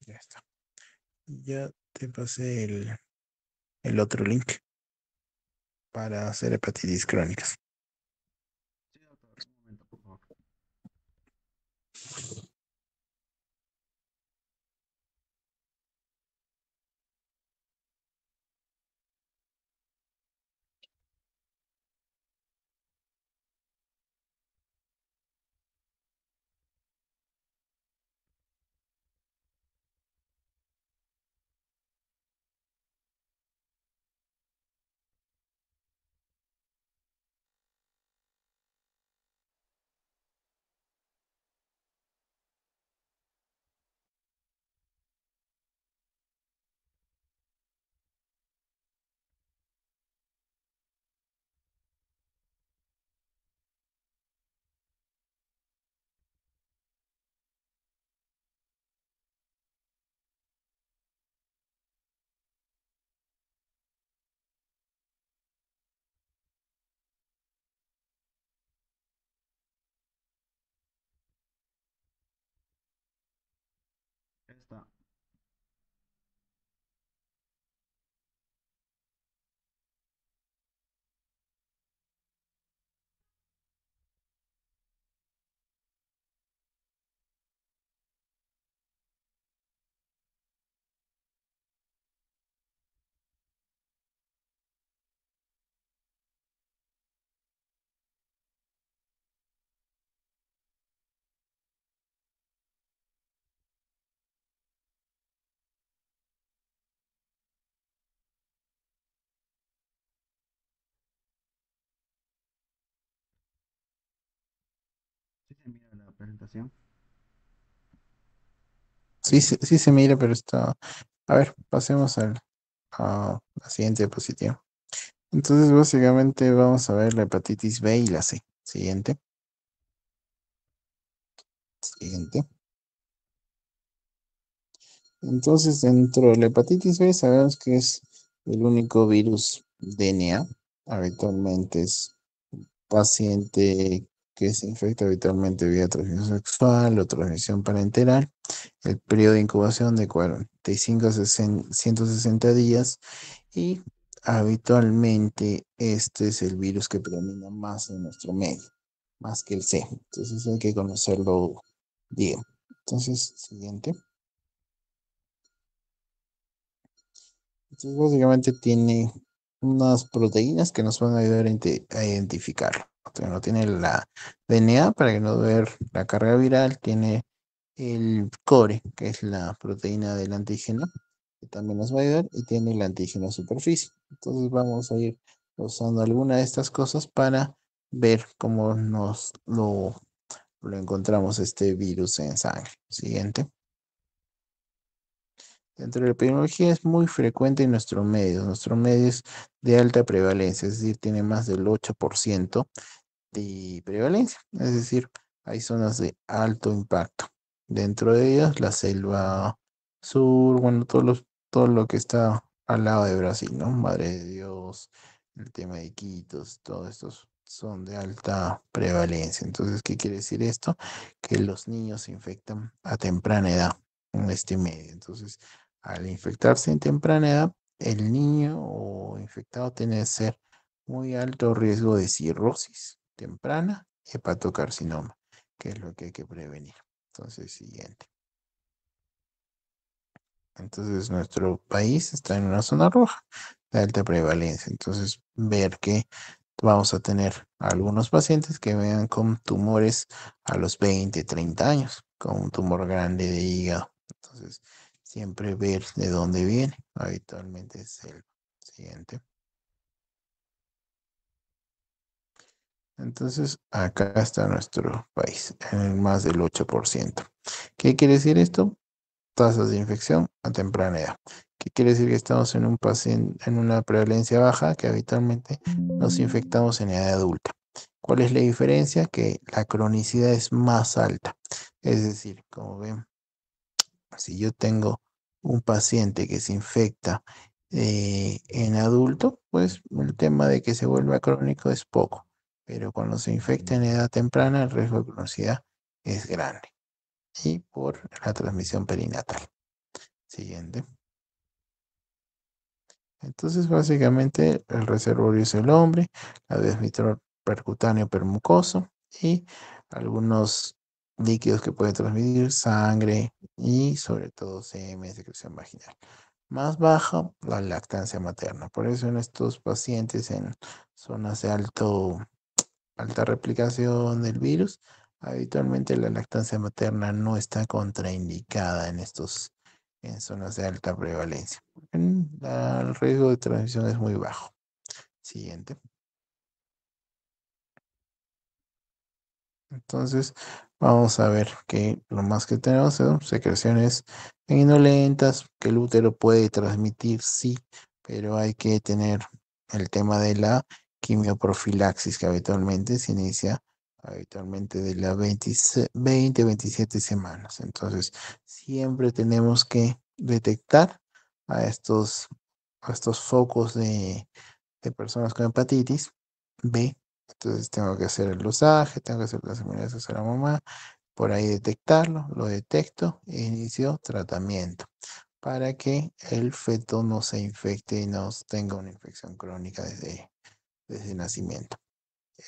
Ya está. Ya te pasé el otro link para hacer hepatitis crónicas. Sí, doctor, un momento, por favor. está. Sí se mira la presentación. Sí, sí, sí se mira, pero está... A ver, pasemos a la siguiente diapositiva. Entonces, básicamente vamos a ver la hepatitis B y la C. Siguiente, siguiente. Entonces, dentro de la hepatitis B sabemos que es el único virus DNA. Habitualmente es paciente que se infecta habitualmente vía transmisión sexual o transmisión parenteral. El periodo de incubación de 45 a 160 días y habitualmente este es el virus que predomina más en nuestro medio, más que el C. Entonces hay que conocerlo bien. Entonces, siguiente. Entonces, básicamente tiene unas proteínas que nos van a ayudar a identificarlo. No tiene la DNA para que no ver la carga viral, tiene el core, que es la proteína del antígeno, que también nos va a ayudar, y tiene el antígeno superficie. Entonces vamos a ir usando alguna de estas cosas para ver cómo lo encontramos este virus en sangre. Siguiente. Dentro de la epidemiología es muy frecuente en nuestro medio. Nuestro medio es de alta prevalencia, es decir, tiene más del 8% de prevalencia. Es decir, hay zonas de alto impacto. Dentro de ellas, la selva sur, bueno, todo lo que está al lado de Brasil, ¿no? Madre de Dios, el tema de Iquitos, todos estos son de alta prevalencia. Entonces, ¿qué quiere decir esto? Que los niños se infectan a temprana edad en este medio. Entonces, al infectarse en temprana edad, el niño o infectado tiene que ser muy alto riesgo de cirrosis temprana, hepatocarcinoma, que es lo que hay que prevenir. Entonces, siguiente. Entonces, nuestro país está en una zona roja de alta prevalencia. Entonces, ver que vamos a tener algunos pacientes que vengan con tumores a los 20, 30 años, con un tumor grande de hígado. Entonces, siempre ver de dónde viene. Habitualmente es el siguiente. Entonces, acá está nuestro país, en el más del 8%. ¿Qué quiere decir esto? Tasas de infección a temprana edad. ¿Qué quiere decir que estamos en un paciente, en una prevalencia baja, que habitualmente nos infectamos en edad adulta? ¿Cuál es la diferencia? Que la cronicidad es más alta. Es decir, como ven, si yo tengo un paciente que se infecta en adulto, pues el tema de que se vuelva crónico es poco, pero cuando se infecta en edad temprana, el riesgo de cronicidad es grande y por la transmisión perinatal. Siguiente. Entonces, básicamente, el reservorio es el hombre, la desmitro percutáneo permucoso y algunos líquidos que pueden transmitir sangre y sobre todo semen, secreción vaginal. Más baja la lactancia materna. Por eso en estos pacientes en zonas de alta replicación del virus, habitualmente la lactancia materna no está contraindicada en zonas de alta prevalencia. El riesgo de transmisión es muy bajo. Siguiente. Entonces, vamos a ver que lo más que tenemos son secreciones inolentas, que el útero puede transmitir, sí, pero hay que tener el tema de la quimioprofilaxis, que habitualmente se inicia habitualmente de las 20, 27 semanas. Entonces, siempre tenemos que detectar a estos focos de personas con hepatitis B. Entonces tengo que hacer el dosaje, tengo que hacer las inmunizaciones a la mamá, por ahí detectarlo, lo detecto e inicio tratamiento para que el feto no se infecte y no tenga una infección crónica desde el nacimiento.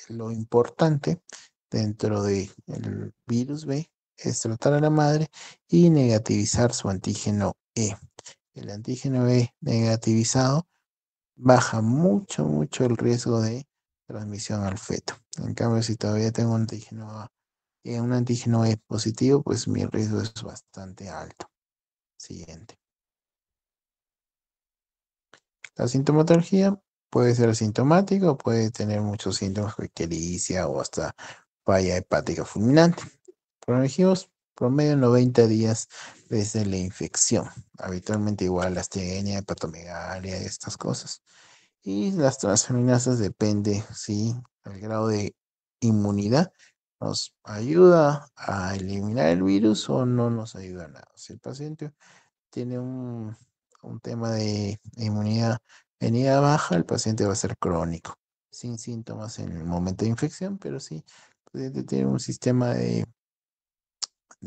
Lo importante dentro del virus B es tratar a la madre y negativizar su antígeno E. El antígeno E negativizado baja mucho, mucho el riesgo de transmisión al feto. En cambio, si todavía tengo un antígeno E positivo, pues mi riesgo es bastante alto. Siguiente. La sintomatología puede ser asintomática o puede tener muchos síntomas como ictericia o hasta falla hepática fulminante. Protegimos promedio 90 días desde la infección. Habitualmente igual astenia, hepatomegalia, estas cosas. Y las transaminasas depende, si el grado de inmunidad nos ayuda a eliminar el virus o no nos ayuda a nada. Si el paciente tiene un tema de inmunidad venida baja, el paciente va a ser crónico, sin síntomas en el momento de infección, pero sí el paciente tiene un sistema de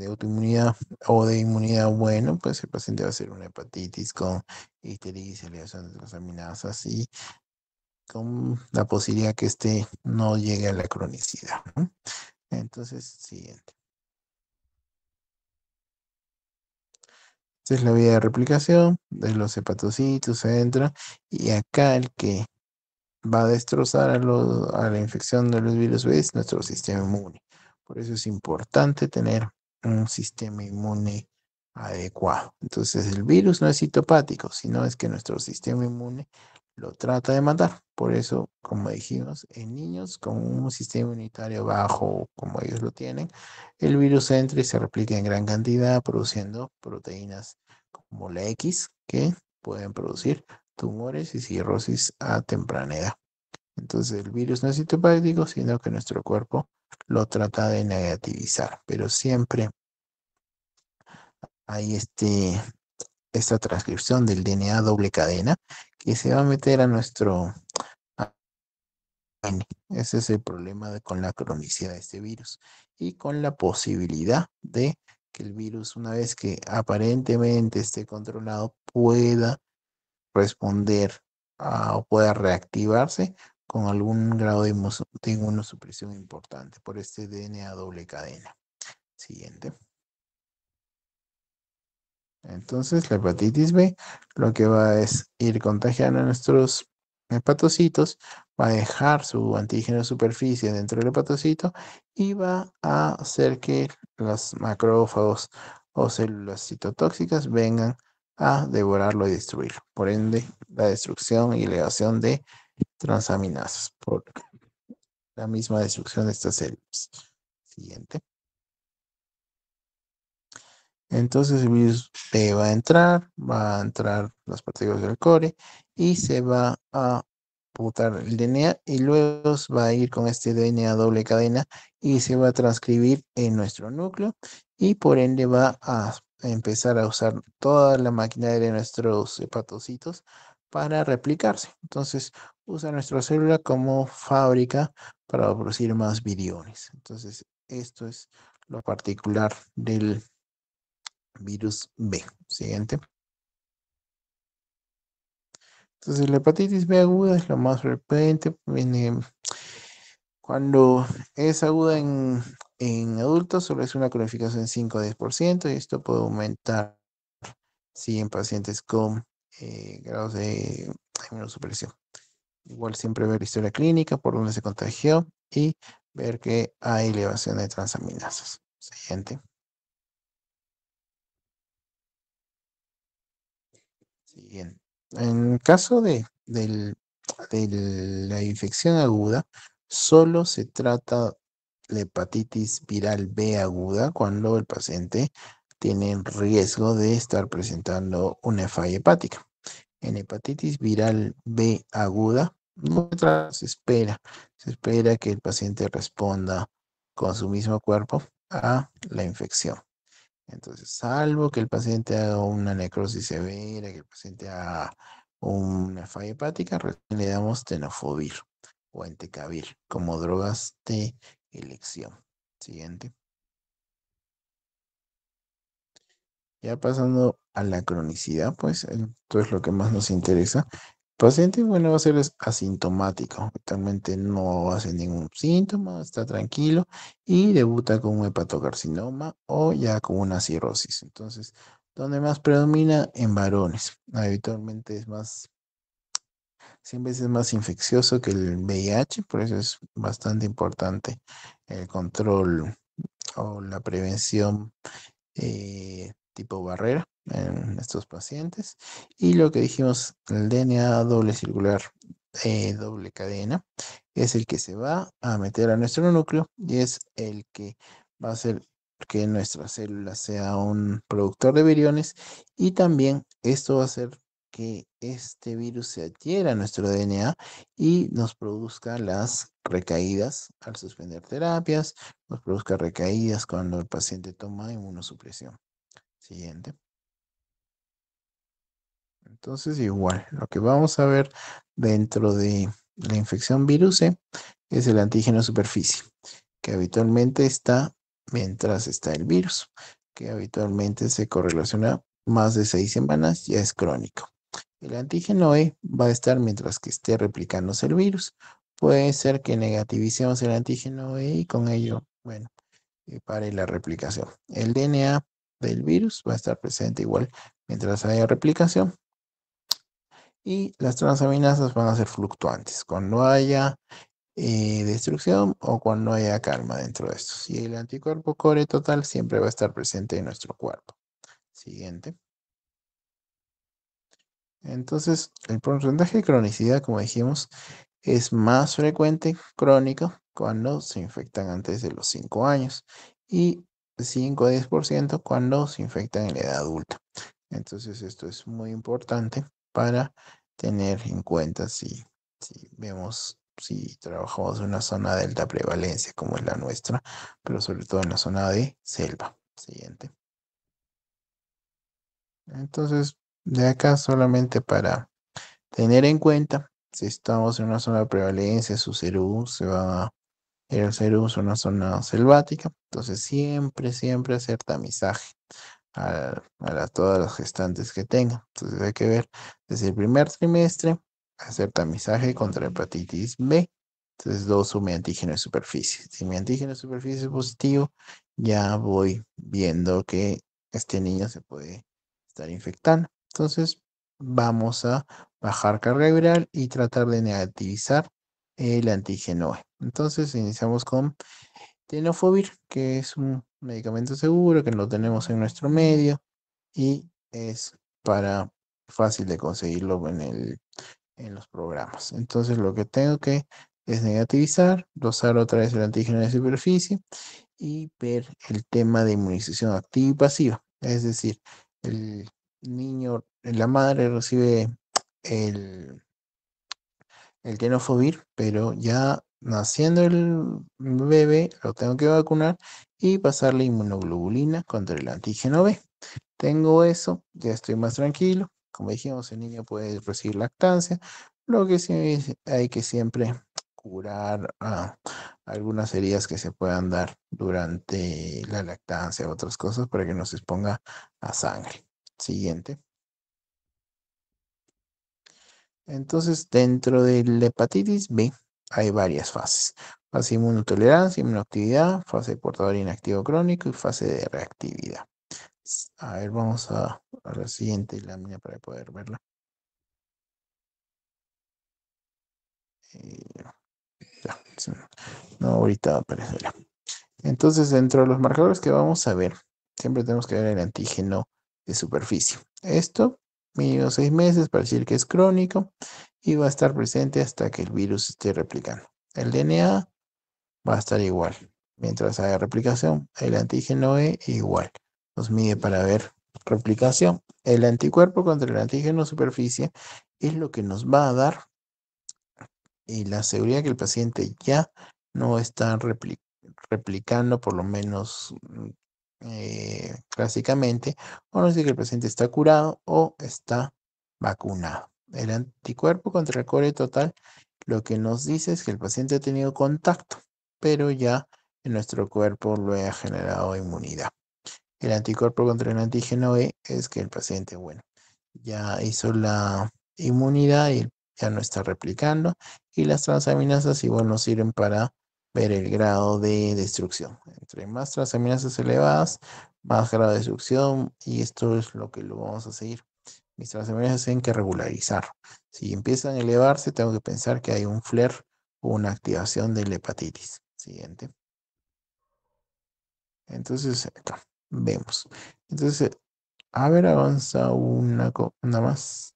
autoinmunidad o de inmunidad bueno, pues el paciente va a ser una hepatitis con ictericia, elevación de transaminasas y con la posibilidad que este no llegue a la cronicidad, ¿no? Entonces, siguiente. Esta es la vía de replicación de los hepatocitos, entra, y acá el que va a destrozar a la infección de los virus B es nuestro sistema inmune. Por eso es importante tener un sistema inmune adecuado. Entonces, el virus no es citopático, sino es que nuestro sistema inmune lo trata de matar. Por eso, como dijimos, en niños con un sistema inmunitario bajo, como ellos lo tienen, el virus entra y se replica en gran cantidad, produciendo proteínas como la X, que pueden producir tumores y cirrosis a temprana edad. Entonces el virus no es citopático, sino que nuestro cuerpo lo trata de negativizar, pero siempre hay esta transcripción del DNA doble cadena que se va a meter a nuestro ADN. Ese es el problema con la cronicidad de este virus y con la posibilidad de que el virus, una vez que aparentemente esté controlado, pueda responder o pueda reactivarse con algún grado de inmunosupresión importante por este DNA doble cadena. Siguiente. Entonces, la hepatitis B lo que va es ir contagiando a nuestros hepatocitos, va a dejar su antígeno de superficie dentro del hepatocito y va a hacer que los macrófagos o células citotóxicas vengan a devorarlo y destruirlo. Por ende, la destrucción y elevación de transaminasas por la misma destrucción de estas células. Siguiente. Entonces el virus va a entrar las partículas del core y se va a botar el DNA y luego va a ir con este DNA doble cadena y se va a transcribir en nuestro núcleo y por ende va a empezar a usar toda la maquinaria de nuestros hepatocitos para replicarse. Entonces usa nuestra célula como fábrica para producir más viriones. Entonces esto es lo particular del virus B. Siguiente. Entonces, la hepatitis B aguda es lo más frecuente. Cuando es aguda en adultos, solo es una cronificación en 5 a 10% y esto puede aumentar si en pacientes con grados de inmunosupresión. Igual siempre ver historia clínica por donde se contagió y ver que hay elevación de transaminasas. Siguiente. Siguiente. En caso de la infección aguda, solo se trata la hepatitis viral B aguda cuando el paciente tiene riesgo de estar presentando una falla hepática. En hepatitis viral B aguda, se espera que el paciente responda con su mismo cuerpo a la infección. Entonces, salvo que el paciente haga una necrosis severa, que el paciente haga una falla hepática, recién le damos tenofovir o entecavir como drogas de elección. Siguiente. Ya pasando a la cronicidad, pues esto es lo que más nos interesa. El paciente, bueno, va a ser asintomático, actualmente no hace ningún síntoma, está tranquilo y debuta con un hepatocarcinoma o ya con una cirrosis. Entonces, ¿dónde más predomina? En varones. Habitualmente es más, 100 veces más infeccioso que el VIH, por eso es bastante importante el control o la prevención tipo barrera en estos pacientes. Y lo que dijimos, el DNA doble circular, doble cadena, es el que se va a meter a nuestro núcleo y es el que va a hacer que nuestra célula sea un productor de viriones y también esto va a hacer que este virus se adhiera a nuestro DNA y nos produzca las recaídas al suspender terapias, nos produzca recaídas cuando el paciente toma inmunosupresión. Siguiente. Entonces, igual, lo que vamos a ver dentro de la infección virus C es el antígeno de superficie, que habitualmente está mientras está el virus, que habitualmente se correlaciona más de 6 semanas, ya es crónico. El antígeno E va a estar mientras que esté replicándose el virus. Puede ser que negativicemos el antígeno E y con ello, bueno, pare la replicación. El DNA del virus va a estar presente igual mientras haya replicación y las transaminasas van a ser fluctuantes cuando haya destrucción o cuando haya calma dentro de estos. Y el anticuerpo core total siempre va a estar presente en nuestro cuerpo. Siguiente. Entonces, el porcentaje de cronicidad, como dijimos, es más frecuente crónico cuando se infectan antes de los 5 años y 5 a 10% cuando se infectan en la edad adulta. Entonces, esto es muy importante para tener en cuenta si vemos, si trabajamos en una zona de alta prevalencia como es la nuestra, pero sobre todo en la zona de selva. Siguiente. Entonces, de acá solamente para tener en cuenta, si estamos en una zona de prevalencia, su CERU se va a el CERU es una zona selvática, entonces siempre, siempre hacer tamizaje todas las gestantes que tengan. Entonces hay que ver desde el primer trimestre, hacer tamizaje contra hepatitis B. Entonces doso mi antígeno de superficie. Si mi antígeno de superficie es positivo, ya voy viendo que este niño se puede estar infectando. Entonces vamos a bajar carga viral y tratar de negativizar el antígeno E. Entonces iniciamos con tenofovir, que es un medicamento seguro que lo tenemos en nuestro medio y es para fácil de conseguirlo en los programas. Entonces lo que tengo que es negativizar, dosar otra vez el antígeno de superficie y ver el tema de inmunización activa y pasiva. Es decir, el niño, la madre recibe el el tenofovir, pero ya naciendo el bebé lo tengo que vacunar y pasarle inmunoglobulina contra el antígeno B. Tengo eso, ya estoy más tranquilo. Como dijimos, el niño puede recibir lactancia, lo que sí hay que siempre curar algunas heridas que se puedan dar durante la lactancia, otras cosas para que no se exponga a sangre. Siguiente. Entonces, dentro de la hepatitis B hay varias fases. Fase de inmunotolerancia, inmunoactividad, fase de portador inactivo crónico y fase de reactividad. A ver, vamos a la siguiente lámina para poder verla. Eh, ya, sí, no, ahorita aparecerá. Entonces, dentro de los marcadores que vamos a ver, siempre tenemos que ver el antígeno de superficie. Esto, mínimo 6 meses para decir que es crónico y va a estar presente hasta que el virus esté replicando. El DNA va a estar igual. Mientras haya replicación, el antígeno E igual. Nos mide para ver replicación. El anticuerpo contra el antígeno superficie es lo que nos va a dar la seguridad que el paciente ya no está replicando, por lo menos clásicamente, o no decir que el paciente está curado o está vacunado. El anticuerpo contra el core total lo que nos dice es que el paciente ha tenido contacto, pero ya en nuestro cuerpo lo ha generado inmunidad. el anticuerpo contra el antígeno E es que el paciente, bueno, ya hizo la inmunidad y ya no está replicando. Y las transaminasas igual nos sirven para ver el grado de destrucción. Entre más transaminasas elevadas, más grado de destrucción. Y esto es lo que lo vamos a seguir. Mis transaminasas tienen que regularizar. Si empiezan a elevarse, tengo que pensar que hay un flare o una activación de la hepatitis. Siguiente. Entonces, acá vemos. Entonces, a ver, avanza una más.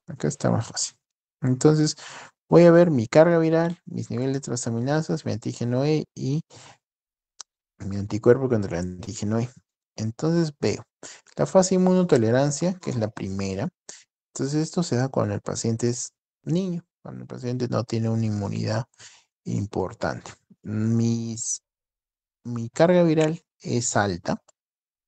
Acá está más fácil. Entonces, voy a ver mi carga viral, mis niveles de transaminasas, mi antígeno E y mi anticuerpo contra el antígeno E. Entonces, veo la fase de inmunotolerancia, que es la primera. Entonces, esto se da cuando el paciente es niño, cuando el paciente no tiene una inmunidad importante. Mi carga viral es alta,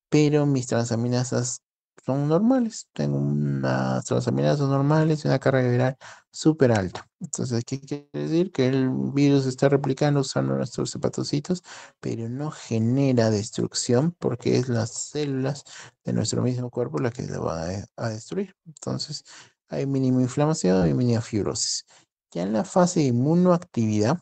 pero mis transaminasas son normales. Tengo unas transaminasas normales y una carga viral súper alta. Entonces, ¿qué quiere decir? Que el virus está replicando usando nuestros hepatocitos, pero no genera destrucción porque es las células de nuestro mismo cuerpo las que lo van a destruir. Entonces, hay mínima inflamación y mínima fibrosis. Ya en la fase de inmunoactividad,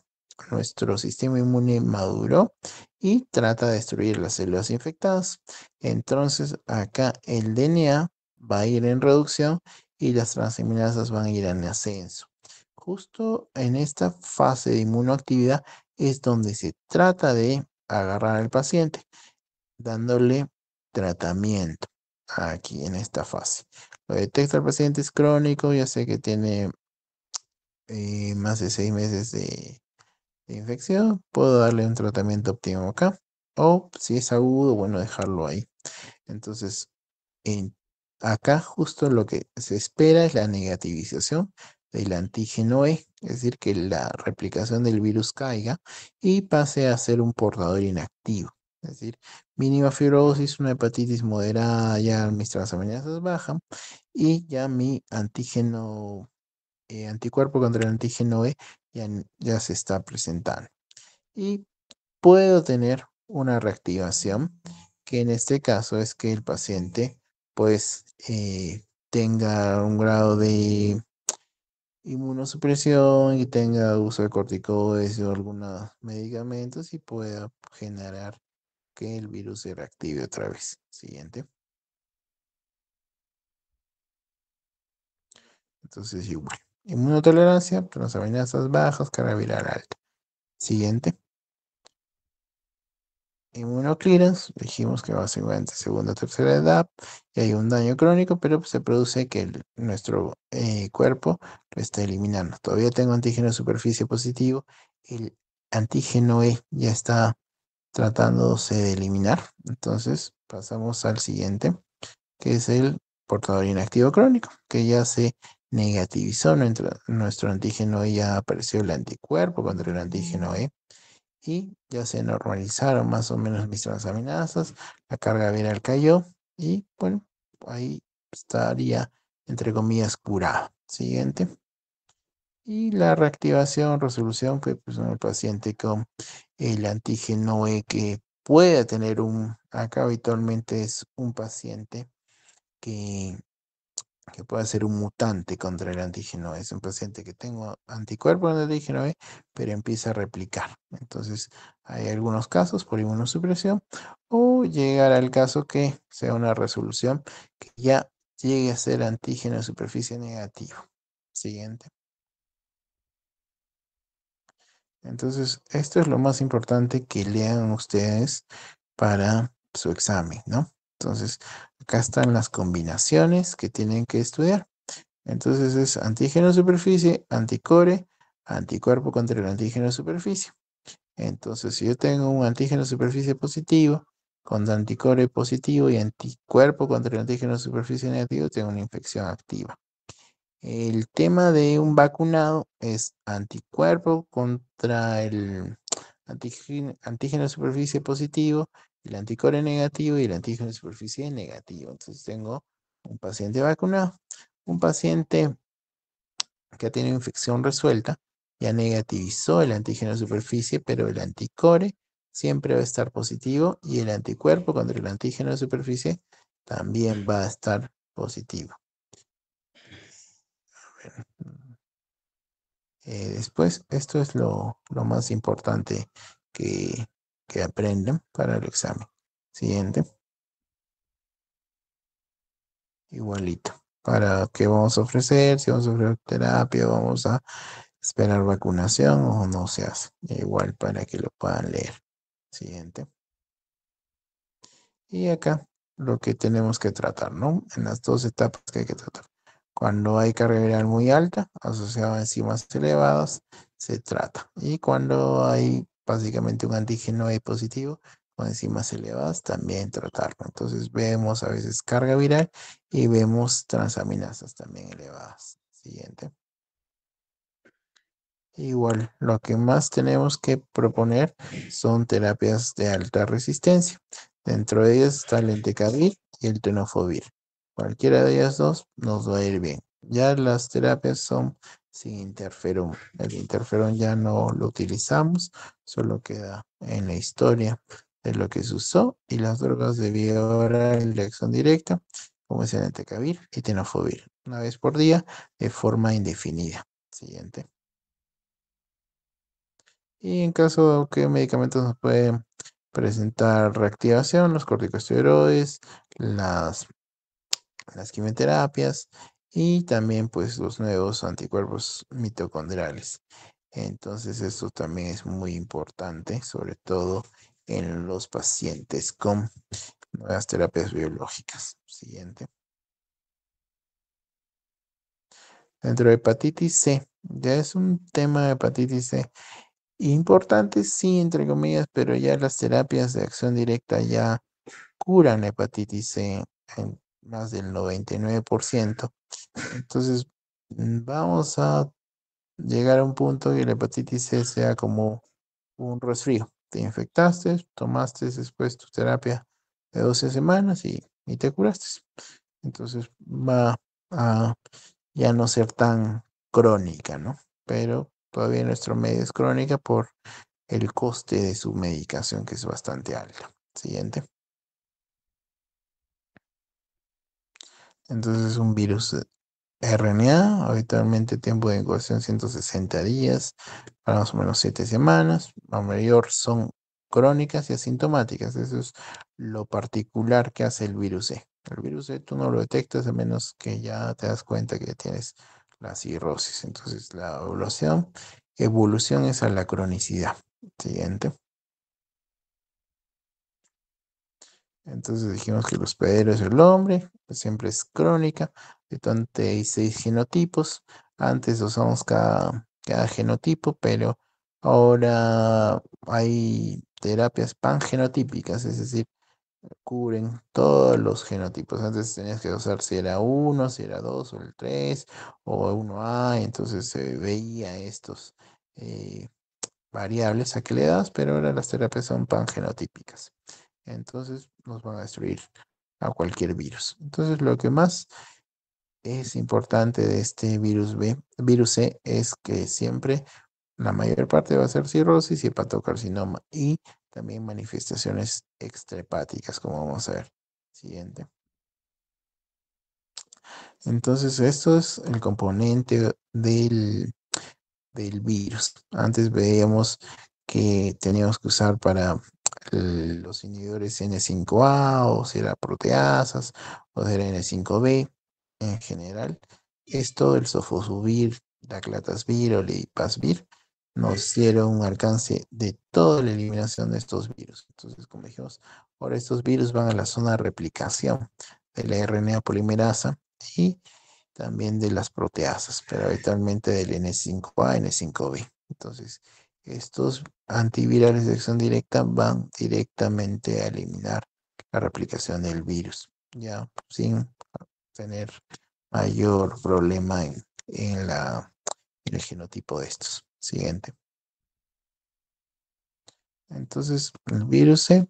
nuestro sistema inmune maduró y trata de destruir las células infectadas. Entonces, acá el DNA va a ir en reducción y las transaminasas van a ir en ascenso. Justo en esta fase de inmunoactividad es donde se trata de agarrar al paciente, dándole tratamiento aquí en esta fase. Lo detecta el paciente es crónico, ya sé que tiene más de 6 meses de infección, puedo darle un tratamiento óptimo acá. O si es agudo, bueno, dejarlo ahí. Entonces, en- acá justo lo que se espera es la negativización del antígeno E, es decir, que la replicación del virus caiga y pase a ser un portador inactivo. Es decir, mínima fibrosis, una hepatitis moderada, ya mis transaminasas bajan y ya mi antígeno, anticuerpo contra el antígeno E ya se está presentando. Y puedo tener una reactivación, que en este caso es que el paciente pues tenga un grado de inmunosupresión y tenga uso de corticoides o algunos medicamentos y pueda generar que el virus se reactive otra vez. Siguiente. Entonces igual. Inmunotolerancia, transaminasas bajas, carga viral alta. Siguiente. Inmunoclearance, dijimos que básicamente segunda o tercera edad y hay un daño crónico, pero pues, se produce que nuestro cuerpo lo está eliminando. Todavía tengo antígeno de superficie positivo, el antígeno E ya está tratándose de eliminar. Entonces pasamos al siguiente, que es el portador inactivo crónico, que ya se negativizó nuestro antígeno E, ya apareció el anticuerpo contra el antígeno E y ya se normalizaron más o menos mis transaminasas, la carga viral cayó y bueno, ahí estaría entre comillas curado. Siguiente. Y la reactivación, resolución fue pues, en el paciente con el antígeno E que puede tener acá habitualmente es un paciente que puede ser un mutante contra el antígeno E. Es un paciente que tengo anticuerpos del antígeno E, pero empieza a replicar. Entonces, hay algunos casos por inmunosupresión o llegar al caso que sea una resolución que ya llegue a ser antígeno de superficie negativo. Siguiente. Entonces, esto es lo más importante que lean ustedes para su examen, ¿no? Entonces, acá están las combinaciones que tienen que estudiar. Entonces es antígeno de superficie, anticore, anticuerpo contra el antígeno de superficie. Entonces, si yo tengo un antígeno de superficie positivo, con anticore positivo y anticuerpo contra el antígeno de superficie negativo, tengo una infección activa. El tema de un vacunado es anticuerpo contra el antígeno de superficie positivo, el anticore negativo y el antígeno de superficie negativo. Entonces tengo un paciente vacunado, un paciente que ha tenido infección resuelta, ya negativizó el antígeno de superficie, pero el anticore siempre va a estar positivo y el anticuerpo contra el antígeno de superficie también va a estar positivo. Después, esto es lo más importante que, que aprenden para el examen. Siguiente, igualito. ¿Para qué vamos a ofrecer? Si vamos a ofrecer terapia, vamos a esperar vacunación o no se hace. Igual para que lo puedan leer. Siguiente. Y acá lo que tenemos que tratar, ¿no? En las dos etapas que hay que tratar. Cuando hay carga viral muy alta, asociada a enzimas elevadas, se trata. Y cuando hay básicamente un antígeno E positivo con enzimas elevadas, también tratarlo. Entonces vemos a veces carga viral y vemos transaminasas también elevadas. Siguiente. Igual, lo que más tenemos que proponer son terapias de alta resistencia. Dentro de ellas está el entecavir y el tenofovir. Cualquiera de ellas dos nos va a ir bien. Ya las terapias son sin interferón. El interferón ya no lo utilizamos, solo queda en la historia de lo que se usó y las drogas de vía oral de acción directa, como es el entecavir y tenofovir, una vez por día de forma indefinida. Siguiente. Y en caso que medicamentos nos pueden presentar reactivación, los corticosteroides, las, las quimioterapias y también pues los nuevos anticuerpos mitocondriales. Entonces esto también es muy importante, sobre todo en los pacientes con nuevas terapias biológicas. Siguiente. Dentro de hepatitis C, ya es un tema de hepatitis C importante, sí, entre comillas, pero ya las terapias de acción directa ya curan la hepatitis C en más del 99%. Entonces, vamos a llegar a un punto que la hepatitis C sea como un resfrío. Te infectaste, tomaste después tu terapia de 12 semanas y te curaste. Entonces va a ya no ser tan crónica, ¿no? Pero todavía en nuestro medio es crónica por el coste de su medicación, que es bastante alto. Siguiente. Entonces, un virus RNA, habitualmente tiempo de incubación 160 días, para más o menos 7 semanas. La mayor son crónicas y asintomáticas. Eso es lo particular que hace el virus C. El virus C tú no lo detectas a menos que ya te das cuenta que tienes la cirrosis. Entonces, la evolución es a la cronicidad. Siguiente. Entonces dijimos que los pederos del hombre pues, siempre es crónica, de 36 genotipos. Antes usamos cada genotipo, pero ahora hay terapias pangenotípicas, es decir, cubren todos los genotipos. Antes tenías que usar si era uno, si era 2 o el 3 o uno a entonces se veía estos eh, variables a que le das, pero ahora las terapias son pangenotípicas. Entonces nos van a destruir a cualquier virus. Entonces lo que más es importante de este virus C, es que siempre la mayor parte va a ser cirrosis y hepatocarcinoma y también manifestaciones extrahepáticas, como vamos a ver. Siguiente. Entonces esto es el componente del virus. Antes veíamos que teníamos que usar para los inhibidores N5A o si era proteasas o si era N5B en general. Esto, el sofosbuvir, daclatasvir o leipasvir, nos dieron un alcance de toda la eliminación de estos virus. Entonces, como dijimos, ahora estos virus van a la zona de replicación de la RNA polimerasa y también de las proteasas, pero habitualmente del N5A, N5B. Entonces, estos antivirales de acción directa van directamente a eliminar la replicación del virus, ya sin tener mayor problema en el genotipo de estos. Siguiente. Entonces, el virus C,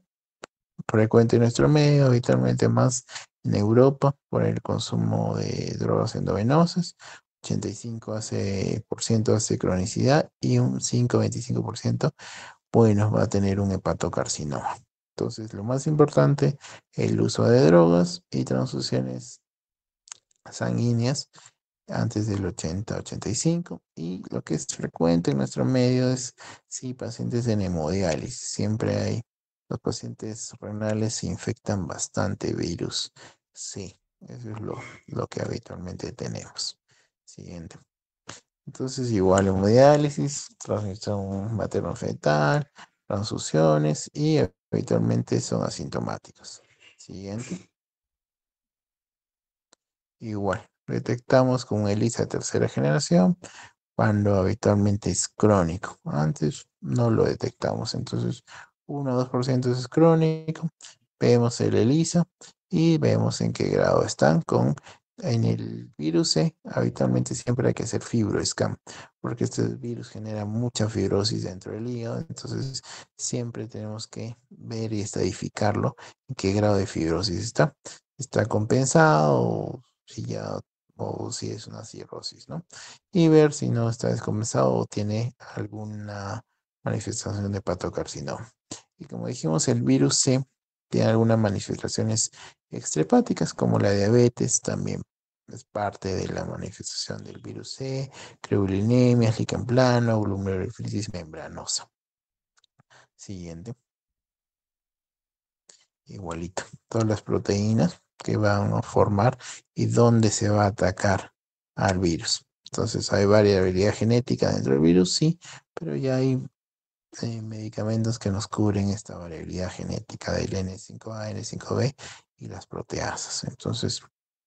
frecuente en nuestro medio, habitualmente más en Europa por el consumo de drogas endovenosas. 85% hace cronicidad y un 5-25% bueno, va a tener un hepatocarcinoma. Entonces, lo más importante, el uso de drogas y transfusiones sanguíneas antes del 80-85. Y lo que es frecuente en nuestro medio es, sí, pacientes en hemodiálisis. Siempre hay, los pacientes renales se infectan bastante virus. Sí, eso es lo que habitualmente tenemos. Siguiente. Entonces, igual hemodiálisis, transmisión materno-fetal, transfusiones y habitualmente son asintomáticos. Siguiente. Igual, detectamos con ELISA tercera generación cuando habitualmente es crónico. Antes no lo detectamos, entonces 1 o 2% es crónico. Vemos el ELISA y vemos en qué grado están en el virus C. Habitualmente siempre hay que hacer fibroscan porque este virus genera mucha fibrosis dentro del hígado, entonces siempre tenemos que ver y estadificarlo en qué grado de fibrosis está. ¿Está compensado o si es una cirrosis, ¿no? Y ver si no está descompensado o tiene alguna manifestación de hepatocarcinoma. Y como dijimos, el virus C tiene algunas manifestaciones extrahepáticas, como la diabetes, también es parte de la manifestación del virus C, creugilinemia, líquen plano, glomerulonefritis membranosa. Siguiente, igualito. Todas las proteínas que van a formar y dónde se va a atacar al virus. Entonces, hay variabilidad genética dentro del virus, sí, pero ya hay medicamentos que nos cubren esta variabilidad genética del N5A, N5B y las proteasas. Entonces,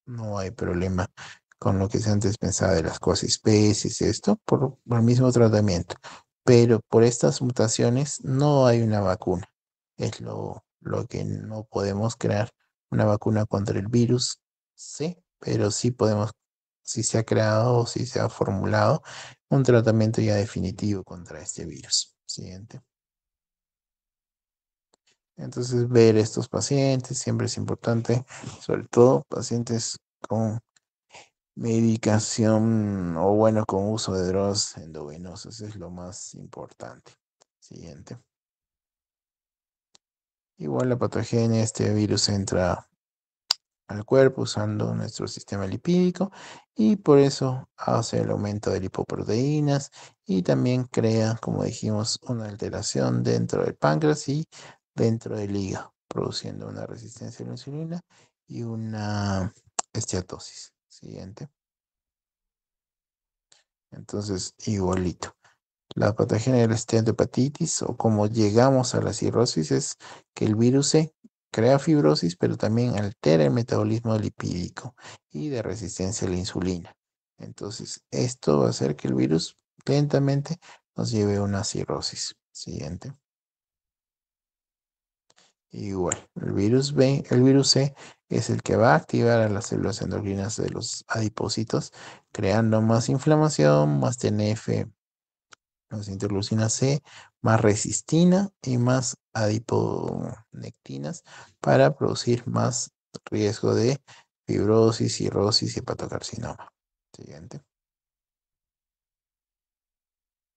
no hay problema con lo que se antes pensaba de las coespecies, esto por el mismo tratamiento. Pero por estas mutaciones no hay una vacuna. Es lo que no podemos crear una vacuna contra el virus, sí, pero sí podemos, si se ha creado o si se ha formulado un tratamiento ya definitivo contra este virus. Siguiente. Entonces, ver estos pacientes siempre es importante, sobre todo pacientes con medicación o bueno, con uso de drogas endovenosas, es lo más importante. Siguiente. Igual la patogenia, este virus entra al cuerpo usando nuestro sistema lipídico y por eso hace el aumento de lipoproteínas y también crea, como dijimos, una alteración dentro del páncreas y dentro del hígado, produciendo una resistencia a la insulina y una esteatosis. Siguiente. Entonces, igualito. La patogenia de la esteatohepatitis o como llegamos a la cirrosis es que el virus C crea fibrosis, pero también altera el metabolismo lipídico y de resistencia a la insulina. Entonces, esto va a hacer que el virus lentamente nos lleve a una cirrosis. Siguiente. Igual, el virus C es el que va a activar a las células endocrinas de los adipocitos, creando más inflamación, más TNF, más interleucina C, más resistina y más adiponectinas para producir más riesgo de fibrosis, cirrosis y hepatocarcinoma. Siguiente.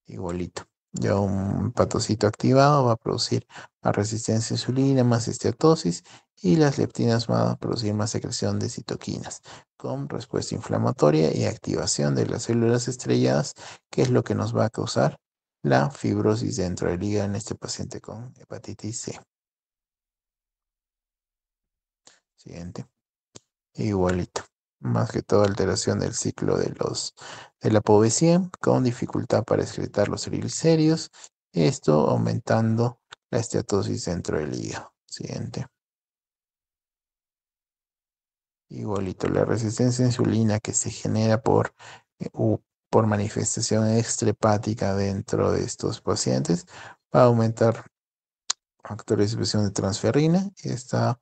Igualito. Ya un patocito activado va a producir más resistencia a insulina, más esteatosis y las leptinas van a producir más secreción de citoquinas con respuesta inflamatoria y activación de las células estrelladas, que es lo que nos va a causar la fibrosis dentro del hígado en este paciente con hepatitis C. Siguiente. Igualito. Más que todo alteración del ciclo de la povesía con dificultad para excretar los triglicéridos. Esto aumentando la esteatosis dentro del hígado. Siguiente. Igualito, la resistencia a insulina que se genera por manifestación extrahepática dentro de estos pacientes va a aumentar factores de expresión de transferrina y esta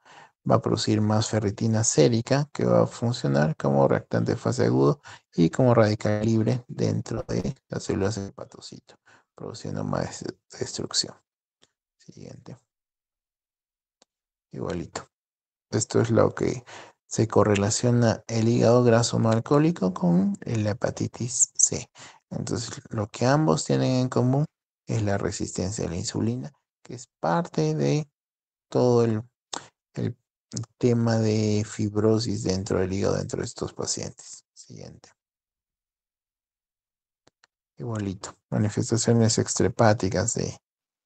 va a producir más ferritina sérica que va a funcionar como reactante de fase agudo y como radical libre dentro de las células del hepatocito, produciendo más destrucción. Siguiente. Igualito. Esto es lo que se correlaciona el hígado graso no alcohólico con la hepatitis C. Entonces, lo que ambos tienen en común es la resistencia a la insulina, que es parte de todo el tema de fibrosis dentro del hígado, dentro de estos pacientes. Siguiente. Igualito. Manifestaciones extrahepáticas de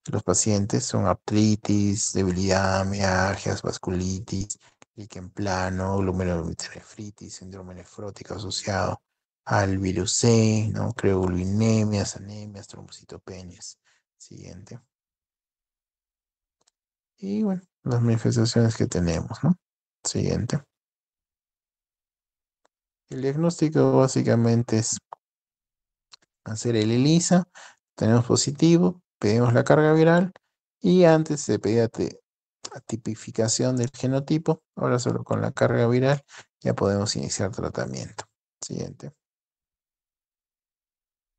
los pacientes son artritis, debilidad, mialgias, vasculitis, líquen plano, glomerulonefritis, síndrome nefrótico asociado al virus C, ¿no? Creugulminemias, anemias, trombocitopenias. Siguiente. Y bueno, las manifestaciones que tenemos, ¿no? Siguiente. El diagnóstico básicamente es hacer el ELISA, tenemos positivo, pedimos la carga viral y antes se pedía tipificación del genotipo, ahora solo con la carga viral ya podemos iniciar tratamiento. Siguiente.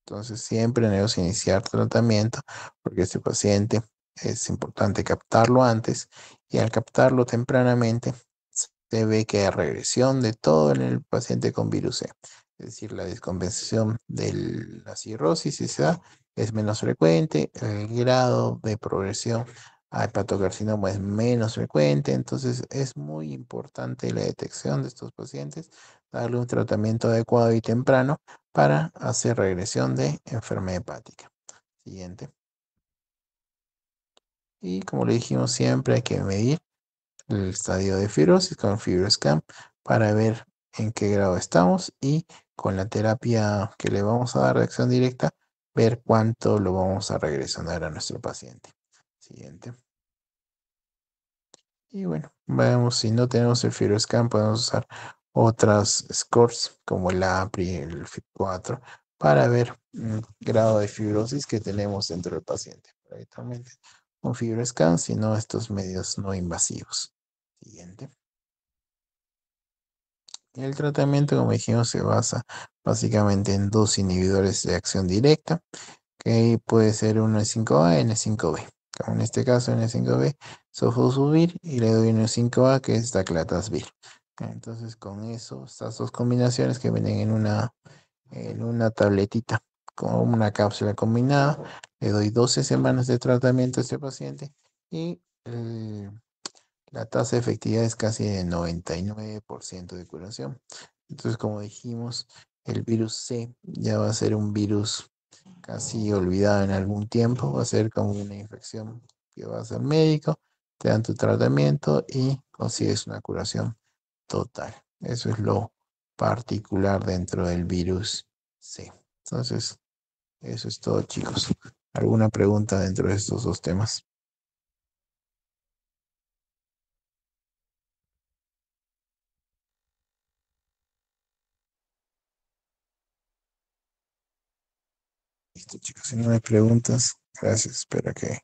Entonces siempre debemos iniciar tratamiento porque este paciente es importante captarlo antes y al captarlo tempranamente se ve que hay regresión de todo en el paciente con virus C. Es decir, la descompensación de la cirrosis si se da es menos frecuente, el grado de progresión a hepatocarcinoma es menos frecuente, entonces es muy importante la detección de estos pacientes, darle un tratamiento adecuado y temprano para hacer regresión de enfermedad hepática. Siguiente. Y como le dijimos, siempre hay que medir el estadio de fibrosis con FibroScan para ver en qué grado estamos y con la terapia que le vamos a dar de acción directa, ver cuánto lo vamos a regresionar a nuestro paciente. Siguiente. Y bueno, veamos si no tenemos el FibroScan, podemos usar otras scores como el APRI, el FIB4, para ver el grado de fibrosis que tenemos dentro del paciente. Directamente un FibroScan, sino estos medios no invasivos. Siguiente. El tratamiento, como dijimos, se basa básicamente en dos inhibidores de acción directa, que puede ser un N5A y N5B. Como en este caso, N5B, sofosbuvir y le doy un N5A que es daclatasvir. Entonces, con eso, estas dos combinaciones que vienen en una tabletita con una cápsula combinada, le doy 12 semanas de tratamiento a este paciente y la tasa de efectividad es casi de 99% de curación. Entonces, como dijimos, el virus C ya va a ser un virus casi olvidado en algún tiempo, va a ser como una infección que vas al médico, te dan tu tratamiento y consigues una curación total. Eso es lo particular dentro del virus C. Entonces, eso es todo, chicos. ¿Alguna pregunta dentro de estos dos temas? Listo, chicos. Si no hay preguntas, gracias. Espero que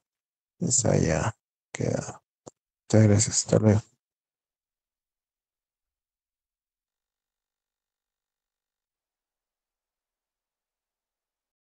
les haya quedado. Muchas gracias. Hasta luego.